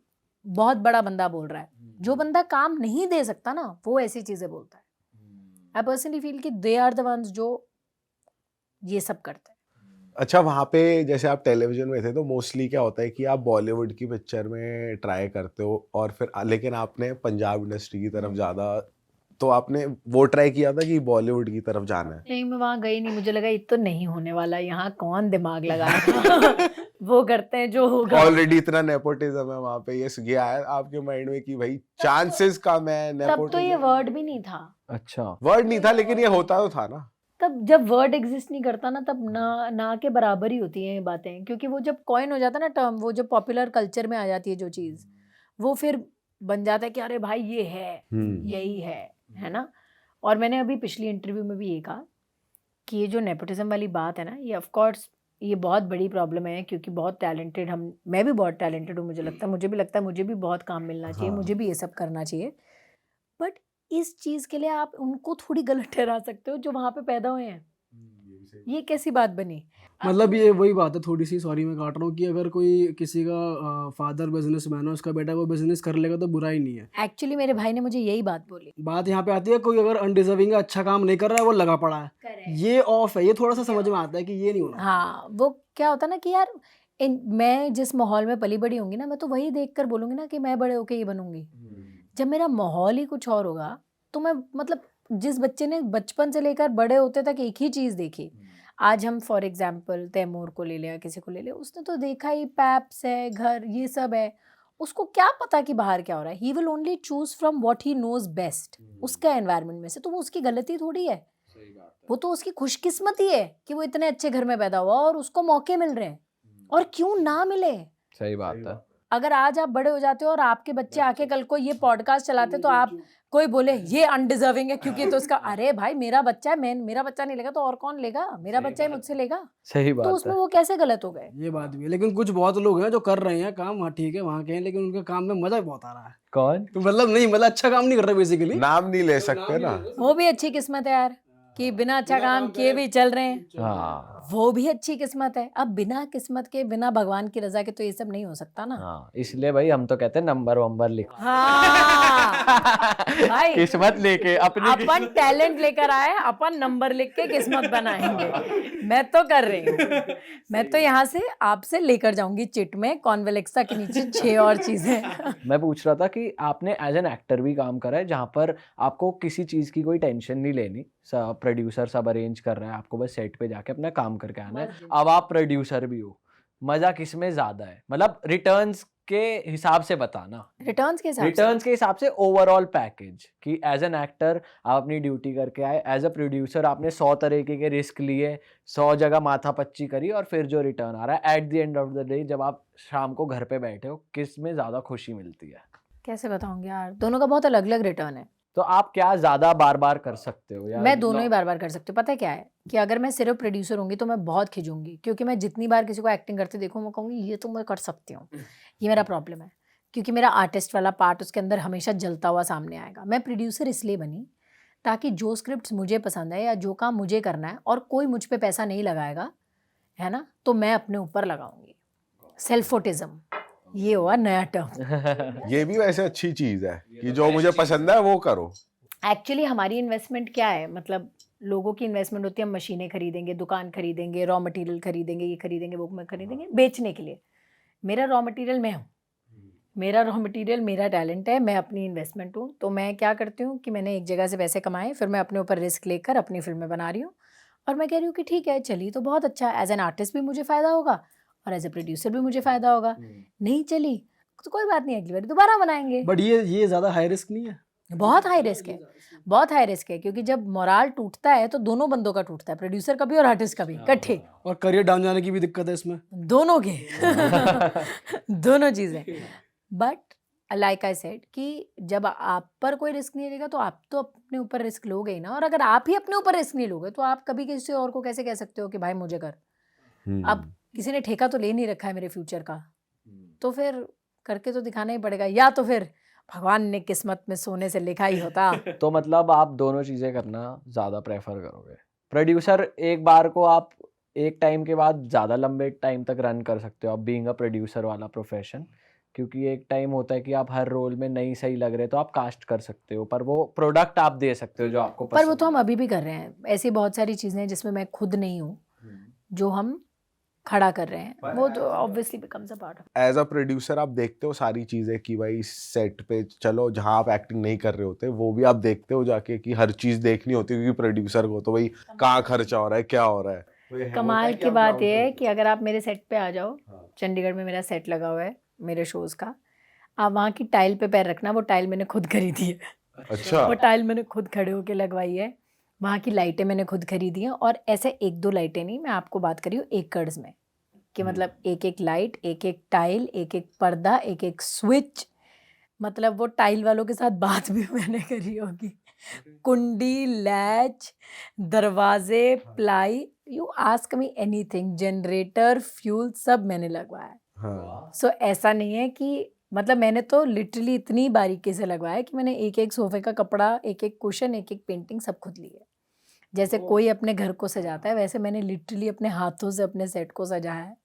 Speaker 3: बहुत बड़ा बंदा बोल रहा है। जो बंदा काम नहीं दे सकता ना, वो ऐसी चीज़ें बोलता है। आई पर्सनली फील कि दे आर द वंस जो ये सब करते हैं।
Speaker 4: अच्छा, वहाँ पे जैसे आप टेलीविजन में थे तो मोस्टली क्या होता है कि आप बॉलीवुड की पिक्चर में ट्राई करते हो, और फिर लेकिन आपने पंजाब इंडस्ट्री की तरफ ज़्यादा, तो आपने वो ट्राई किया था कि बॉलीवुड की तरफ जाना है?
Speaker 3: नहीं, मैं वहाँ गई नहीं, मुझे लगा ये तो नहीं होने वाला, यहाँ कौन दिमाग लगाएगा। वो करते हैं जो होगा।
Speaker 4: ऑलरेडी इतना नेपोटिज्म है वहाँ पे, ये आया आपके माइंड में कि भाई चांसेस कम है
Speaker 3: तब तो ये
Speaker 4: नेपोटिज्म?
Speaker 3: वर्ड भी नहीं था।
Speaker 2: अच्छा,
Speaker 4: वर्ड नहीं था, लेकिन ये होता तो था ना।
Speaker 3: तब जब वर्ड एग्जिस्ट नहीं करता ना, तब ना के बराबर ही होती हैं ये बातें, क्योंकि वो जब कॉइन हो जाता है ना टर्म, वो जब पॉपुलर कल्चर में आ जाती है जो चीज़, वो फिर बन जाता है कि अरे भाई ये है, यही है ना। और मैंने अभी पिछली इंटरव्यू में भी ये कहा कि ये जो नेपोटिज्म वाली बात है ना, ये ऑफ कोर्स ये बहुत बड़ी प्रॉब्लम है, क्योंकि बहुत टैलेंटेड मैं भी बहुत टैलेंटेड हूँ, मुझे लगता है मुझे भी बहुत काम मिलना चाहिए, मुझे भी ये सब करना चाहिए। बट इस चीज़ के लिए आप उनको थोड़ी गलत ठहरा सकते हो जो वहाँ पे पैदा हुए हैं। ये कैसी बात बनी?
Speaker 1: मतलब ये वही बात है, थोड़ी सी सॉरी मैं काट रहा हूँ, कि अगर कोई किसी का फादर बिजनेसमैन है, उसका बेटा वो बिजनेस कर लेगा तो बुरा ही नहीं है।
Speaker 3: एक्चुअली मेरे भाई ने मुझे यही बात बोली।
Speaker 1: बात यहाँ पे आती है, कोई अगर अनडिजर्विंग है, अच्छा काम नहीं कर रहा है, वो लगा पड़ा है, ये ऑफ है, ये थोड़ा सा समझ में आता है कि ये नहीं होना।
Speaker 3: हाँ, वो क्या होता है ना कि यार मैं जिस माहौल में पली बड़ी होंगी ना, मैं तो वही देख कर बोलूँगी ना कि मैं बड़े होके ये बनूंगी। जब मेरा माहौल ही कुछ और होगा, तो मैं मतलब जिस बच्चे ने बचपन से लेकर बड़े होते तक एक ही चीज़ देखी, आज हम फॉर एग्जाम्पल तैमूर को ले लिया, किसी को ले लिया, उसने तो देखा ही पैप्स है, घर, ये सब है, उसको क्या पता कि बाहर क्या हो रहा है। He will only choose from what he knows best, उसका एनवायरनमेंट में से। तो वो उसकी गलती थोड़ी है, वो तो उसकी खुशकिस्मती है कि वो इतने अच्छे घर में पैदा हुआ और उसको मौके मिल रहे हैं, और क्यों ना मिले।
Speaker 2: सही बात है।
Speaker 3: अगर आज आप बड़े हो जाते हो और आपके बच्चे आके कल को ये पॉडकास्ट चलाते, तो आप कोई बोले ये अनडिजर्विंग है क्योंकि तो उसका, अरे भाई मेरा बच्चा है, मेरा बच्चा नहीं लेगा तो और कौन लेगा, मेरा बच्चा ही मुझसे लेगा।
Speaker 2: सही
Speaker 3: तो
Speaker 2: बात
Speaker 3: उसमें
Speaker 2: है।
Speaker 3: वो कैसे गलत हो गए?
Speaker 1: ये बात भी है, लेकिन कुछ बहुत लोग हैं जो कर रहे हैं काम, हाँ ठीक है वहाँ के हैं, लेकिन उनके काम में मजा बहुत आ रहा है।
Speaker 2: कौन?
Speaker 1: तो मतलब नहीं, मतलब अच्छा काम नहीं कर रहे बेसिकली।
Speaker 4: नाम नहीं ले सकते ना।
Speaker 3: वो भी अच्छी किस्मत है यार। कि बिना अच्छा काम किए भी चल रहे हैं,
Speaker 2: हाँ
Speaker 3: वो भी अच्छी किस्मत है। अब बिना किस्मत के, बिना भगवान की रजा के तो ये सब नहीं हो सकता ना।
Speaker 2: हाँ, इसलिए भाई हम तो कहते हैं नंबर वंबर लिखो।
Speaker 3: हाँ भाई,
Speaker 2: किस्मत लेके अपनी
Speaker 3: अपन टैलेंट लेकर आए, अपन नंबर लिख के किस्मत बनाएंगे। मैं तो कर रही हूँ, मैं तो यहाँ से आपसे लेकर जाऊंगी चिट में कॉन्वेलेक्सा के नीचे 6 और चीजें।
Speaker 2: मैं पूछ रहा था कि आपने एज एन एक्टर भी काम करा है जहाँ पर आपको किसी चीज़ की कोई टेंशन नहीं लेनी, प्रोड्यूसर सब अरेंज कर रहा है, आपको बस सेट पे जाके अपना काम करके आना है। अब आप प्रोड्यूसर भी हो, मजा किस में ज्यादा है? मतलब रिटर्न्स के हिसाब से बताना,
Speaker 3: रिटर्न्स के हिसाब से।
Speaker 2: रिटर्न्स के हिसाब से ओवरऑल पैकेज, कि एज एन एक्टर आप अपनी ड्यूटी करके आए, एज अ प्रोड्यूसर आपने 100 तरीके के रिस्क लिए, 100 जगह माथापच्ची करी, और फिर जो रिटर्न आ रहा है at the end of the day, जब आप शाम को घर पे बैठे हो, किस में ज्यादा खुशी मिलती है?
Speaker 3: कैसे बताऊंगी यार, दोनों का बहुत अलग अलग रिटर्न है।
Speaker 2: तो आप क्या ज्यादा बार बार कर सकते हो या
Speaker 3: मैं दोनों ही बार बार कर सकती हूँ। पता है क्या है कि अगर मैं सिर्फ प्रोड्यूसर होंगी तो मैं बहुत खिंचूंगी, क्योंकि मैं जितनी बार किसी को एक्टिंग करते देखूँ मैं कहूँगी ये तो मैं कर सकती हूँ। ये मेरा प्रॉब्लम है, क्योंकि मेरा आर्टिस्ट वाला पार्ट उसके अंदर हमेशा जलता हुआ सामने आएगा। मैं प्रोड्यूसर इसलिए बनी ताकि जो स्क्रिप्ट मुझे पसंद है या जो काम मुझे करना है और कोई मुझ पर पैसा नहीं लगाएगा, है ना, तो मैं अपने ऊपर लगाऊंगी। सेल्फोटिज्म, ये हुआ नया टर्म।
Speaker 4: ये भी वैसे अच्छी चीज है कि जो मुझे पसंद है वो करो।
Speaker 3: एक्चुअली हमारी इन्वेस्टमेंट क्या है, मतलब लोगों की इन्वेस्टमेंट होती है हम मशीनें खरीदेंगे, दुकान खरीदेंगे, रॉ मटेरियल खरीदेंगे, ये खरीदेंगे, वो में खरीदेंगे बेचने के लिए। मेरा रॉ मटेरियल मैं हूँ, मेरा रॉ मटेरियल मेरा टैलेंट है, मैं अपनी इन्वेस्टमेंट हूँ। तो मैं क्या करती हूँ कि मैंने एक जगह से पैसे कमाए, फिर मैं अपने ऊपर रिस्क लेकर अपनी फिल्में बना रही हूँ, और मैं कह रही हूँ कि ठीक है चली तो बहुत अच्छा, एज एन आर्टिस्ट भी मुझे फ़ायदा होगा और एज ए प्रोड्यूसर भी मुझे फ़ायदा होगा। नहीं चली तो कोई बात नहीं, अगली बार दोबारा बनाएंगे।
Speaker 1: बट ये ज़्यादा हाई रिस्क नहीं है?
Speaker 3: बहुत हाई रिस्क है, बहुत हाई रिस्क है, क्योंकि जब मोराल टूटता है तो दोनों बंदों का टूटता है, प्रोड्यूसर का भी और आर्टिस्ट का भी इकट्ठे,
Speaker 1: और करियर डाउन जाने की भी दिक्कत है इसमें,
Speaker 3: दोनों के। दोनों चीज़ें। बट लाइक आई सेड कि जब आप पर कोई रिस्क नहीं लेगा तो आप तो अपने ऊपर रिस्क लोगे ही ना, और अगर आप ही अपने ऊपर रिस्क नहीं लोगे तो आप कभी किसी और को कैसे कह सकते हो कि भाई मुझे कर। अब किसी ने ठेका तो ले नहीं रखा है मेरे फ्यूचर का, तो फिर करके तो दिखाना ही पड़ेगा, या तो फिर भगवान ने किस्मत में सोने से लिखा ही होता।
Speaker 2: तो मतलब आप दोनों चीजें करना ज्यादा प्रेफर करोगे? प्रोड्यूसर एक बार को आप एक टाइम के बाद ज्यादा लंबे टाइम तक रन कर सकते हो आप, बीइंग अ प्रोड्यूसर वाला प्रोफेशन, क्योंकि एक टाइम होता है कि आप हर रोल में नहीं सही लग रहे तो आप कास्ट कर सकते हो, पर वो प्रोडक्ट आप दे सकते हो जो आपको
Speaker 3: पर वो
Speaker 2: पसंद
Speaker 3: तो हम अभी भी कर रहे हैं। ऐसी बहुत सारी चीज़ें हैं जिसमें मैं खुद नहीं हूँ, जो हम खड़ा कर रहे हैं, वो तो obviously becomes a part of.
Speaker 4: As a producer आप देखते हो सारी चीजें कि भाई सेट पे चलो जहाँ आप एक्टिंग नहीं कर रहे होते वो भी आप देखते हो जाके, कि हर चीज देखनी होती है, क्योंकि प्रोड्यूसर को तो भाई कहाँ खर्चा हो रहा है, क्या हो रहा है।
Speaker 3: कमाल की बात यह है कि अगर आप मेरे सेट पे आ जाओ, चंडीगढ़ में मेरा सेट लगा हुआ है मेरे शोज़ का, आप वहाँ की टाइल पे पैर रखना, वो टाइल मैंने खुद खरीदी है।
Speaker 4: अच्छा।
Speaker 3: वो टाइल मैंने खुद खड़े होके लगवाई है, वहाँ की लाइटें मैंने खुद खरीदी हैं, और ऐसे 1-2 लाइटें नहीं, मैं आपको बात करी हूँ एकड़्स में, कि मतलब एक एक लाइट, एक एक टाइल, एक एक पर्दा, एक एक स्विच, मतलब वो टाइल वालों के साथ बात भी मैंने करी होगी। कुंडी, लैच, दरवाजे, ply, you ask me anything, generator, fuel, सब मैंने लगवाया है।
Speaker 4: हाँ।
Speaker 3: सो ऐसा नहीं है कि, मतलब मैंने तो लिटरली इतनी बारीकी से लगवाया है कि मैंने एक एक सोफे का कपड़ा, एक एक कुशन, एक एक पेंटिंग सब खुद ली है। जैसे कोई अपने घर को सजाता है, वैसे मैंने लिटरली अपने हाथों से अपने सेट को सजाया है।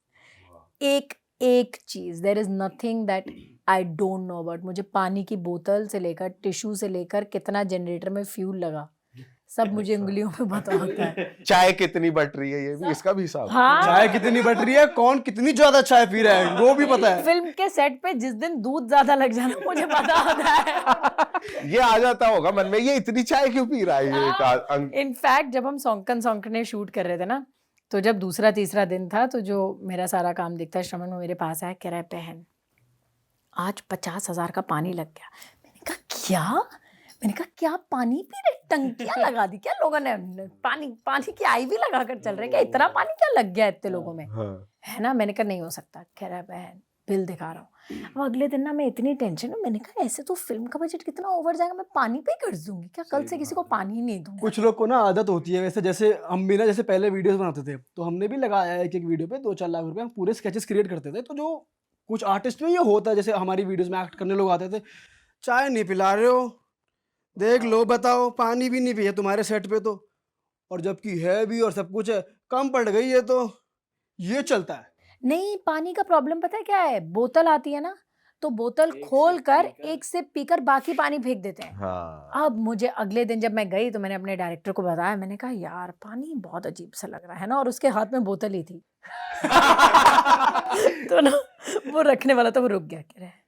Speaker 3: एक एक चीज़, there is nothing that I don't know about. मुझे पानी की बोतल से लेकर, टिश्यू से लेकर, कितना जनरेटर में फ्यूल लगा, सब मुझे उंगलियों में पता होता है।
Speaker 4: चाय कितनी बट रही है, ये भी इसका भी हिसाब।
Speaker 3: हाँ,
Speaker 1: चाय कितनी बट रही है, कौन कितनी ज्यादा चाय पी रहा है वो भी पता है।
Speaker 3: फिल्म के सेट पे जिस दिन दूध ज्यादा लग जाना मुझे पता होता है।
Speaker 4: ये आ जाता होगा मन में, ये इतनी चाय क्यों पी रहा है ये एक
Speaker 3: इनफैक्ट जब हम सौंकने शूट कर रहे थे ना, तो जब दूसरा तीसरा दिन था, तो जो मेरा सारा काम दिखता है श्रवण, वो मेरे पास आया, कह रहा है बहन आज 50,000 का पानी लग गया। मैंने कहा क्या? मैंने कहा क्या पानी पी रहे, टंकियां लगा दी क्या लोगों ने, पानी की आईवी लगा कर चल रहे क्या, इतना पानी क्या लग गया इतने लोगों में, है ना। मैंने कहा नहीं हो सकता। कह रहा है बहन बिल दिखा रहा हूँ। अब अगले दिन ना मैं इतनी टेंशन में, मैंने कहा ऐसे तो फिल्म का बजट कितना ओवर जाएगा, मैं पानी पे ही खर्च दूंगी क्या, कल से किसी को पानी ही नहीं दूंगी।
Speaker 1: कुछ लोग को ना आदत होती है वैसे, जैसे हम भी ना, जैसे पहले वीडियोस बनाते थे तो हमने भी लगाया एक एक वीडियो पे 2-4 लाख रुपए, हम पूरे स्केचेस क्रिएट करते थे। तो जो कुछ आर्टिस्ट में ये होता है, जैसे हमारी वीडियोस में एक्ट करने लोग आते थे, चाय नहीं पिला रहे हो, देख लो बताओ, पानी भी नहीं पिया तुम्हारे सेट पे तो, और जबकि है भी और सब कुछ है, कम पड़ गई है तो ये चलता है।
Speaker 3: नहीं, पानी का प्रॉब्लम पता है क्या है? बोतल आती है ना, तो बोतल खोल कर एक सिप पीकर बाकी पानी फेंक देते हैं।
Speaker 4: हाँ
Speaker 3: अब मुझे अगले दिन जब मैं गई तो मैंने अपने डायरेक्टर को बताया, मैंने कहा यार पानी बहुत अजीब सा लग रहा है ना, और उसके हाथ में बोतल ही थी। तो ना वो रखने वाला था, वो रुक गया, कह रहा है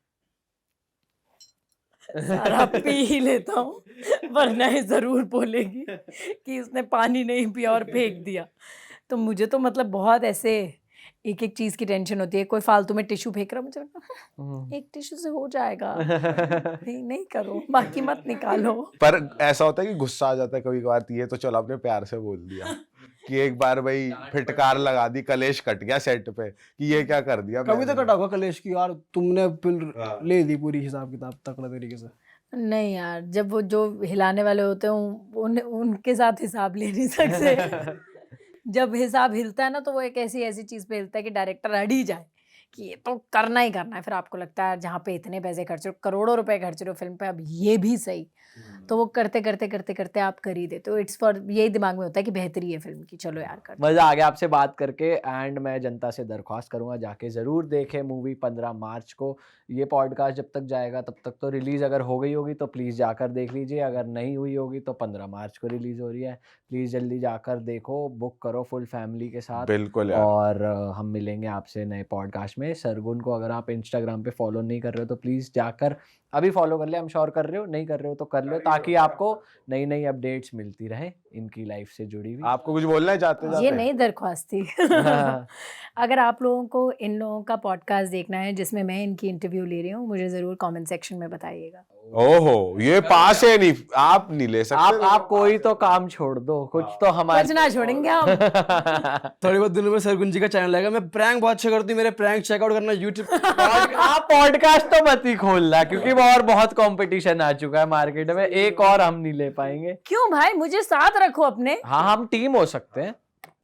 Speaker 3: सारा पी ही लेता हूँ वरना ये जरूर बोलेगी कि उसने पानी नहीं पिया और फेंक दिया। तो मुझे तो मतलब बहुत ऐसे एक एक चीज की टेंशन होती है। कोई फालतू में टिश्यू फेंक रहा, मुझे लगता है, एक टिश्यू से हो जाएगा, नहीं करो, बाकी मत निकालो।
Speaker 4: पर ऐसा होता है कि गुस्सा आ जाता है कभी कभार, ये तो चलो आपने प्यार से बोल दिया कि एक बार भाई फिटकार लगा दी, कलेश कट गया सेट पे कि ये क्या कर दिया
Speaker 1: कभी तो
Speaker 4: मैंने।
Speaker 1: कटा होगा कलेश की, यार तुमने फिर
Speaker 4: हाँ।
Speaker 1: ले दी पूरी हिसाब किताब तकड़ा तरीके से।
Speaker 3: नहीं यार, जब वो जो हिलाने वाले होते हैं उनके साथ हिसाब ले नहीं सकते। जब हिसाब हिलता है ना तो वो एक ऐसी चीज पे हिलता है कि डायरेक्टर अड़ ही जाए कि ये तो करना ही करना है। फिर आपको लगता है जहाँ पे इतने पैसे खर्च रहे हो, करोड़ों रुपए खर्च रहे हो फिल्म पे, अब ये भी सही, तो वो करते करते करते करते आप कर ही देते हो। इट्स फॉर, यही दिमाग में होता है कि बेहतरी है फिल्म की, चलो यार कर।
Speaker 2: मजा आ गया आपसे बात करके। एंड मैं जनता से दरख्वास्त करूंगा जाके जरूर देखें मूवी 15 मार्च को। ये पॉडकास्ट जब तक जाएगा तब तक तो रिलीज अगर हो गई होगी तो प्लीज जाकर देख लीजिए, अगर नहीं हुई होगी तो 15 मार्च को रिलीज हो रही है, प्लीज जल्दी जाकर देखो, बुक करो फुल फैमिली के साथ।
Speaker 4: बिल्कुल यार।
Speaker 2: और हम मिलेंगे आपसे नए पॉडकास्ट में। सरगुन को अगर आप इंस्टाग्राम पे फॉलो नहीं कर रहे हो तो प्लीज जाकर अभी फॉलो कर ले। हम श्योर कर रहे हो, नहीं कर रहे हो तो कर लो, ताकि आपको नई नई अपडेट्स मिलती रहे इनकी लाइफ से जुड़ी हुई।
Speaker 4: आपको कुछ बोलना है जाते
Speaker 3: ये
Speaker 4: जाते?
Speaker 3: नई दरख्वास्त थी।
Speaker 2: हाँ।
Speaker 3: अगर आप लोगों को इन लोगों का पॉडकास्ट देखना है जिसमें मैं इनकी इंटरव्यू ले रही हूँ, मुझे जरूर कमेंट सेक्शन में बताइएगा।
Speaker 4: ओहो, ये पास है, नहीं आप नहीं ले सकते।
Speaker 2: आप कोई तो काम छोड़ दो, कुछ तो हमारे
Speaker 3: कुछ ना छोड़ेंगे हम।
Speaker 1: थोड़ी बहुत दिनों में सरगुन जी का चैनल आएगा। मैं प्रैंक बहुत अच्छा करती हूँ, मेरे प्रैंक चेकआउट करना यूट्यूब।
Speaker 2: आप पॉडकास्ट तो मत ही खोलना, क्योंकि वो और बहुत कंपटीशन आ चुका है मार्केट में, एक और हम नहीं ले पाएंगे।
Speaker 3: क्यों भाई, मुझे साथ रखो अपने।
Speaker 2: हाँ, हम टीम हो सकते हैं।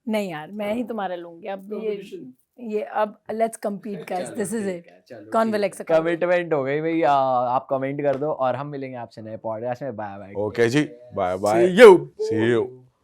Speaker 3: नहीं यार, मैं ही तुम्हारा लूंगी अब। ये अब let's compete guys, this is it. कौन विल एक्सेप्ट?
Speaker 2: कमिटमेंट हो गई भाई। आप कमेंट कर दो और हम मिलेंगे आपसे नए पॉडकास्ट में। Bye bye.
Speaker 4: Okay ji, bye bye,
Speaker 1: See you.
Speaker 4: See you.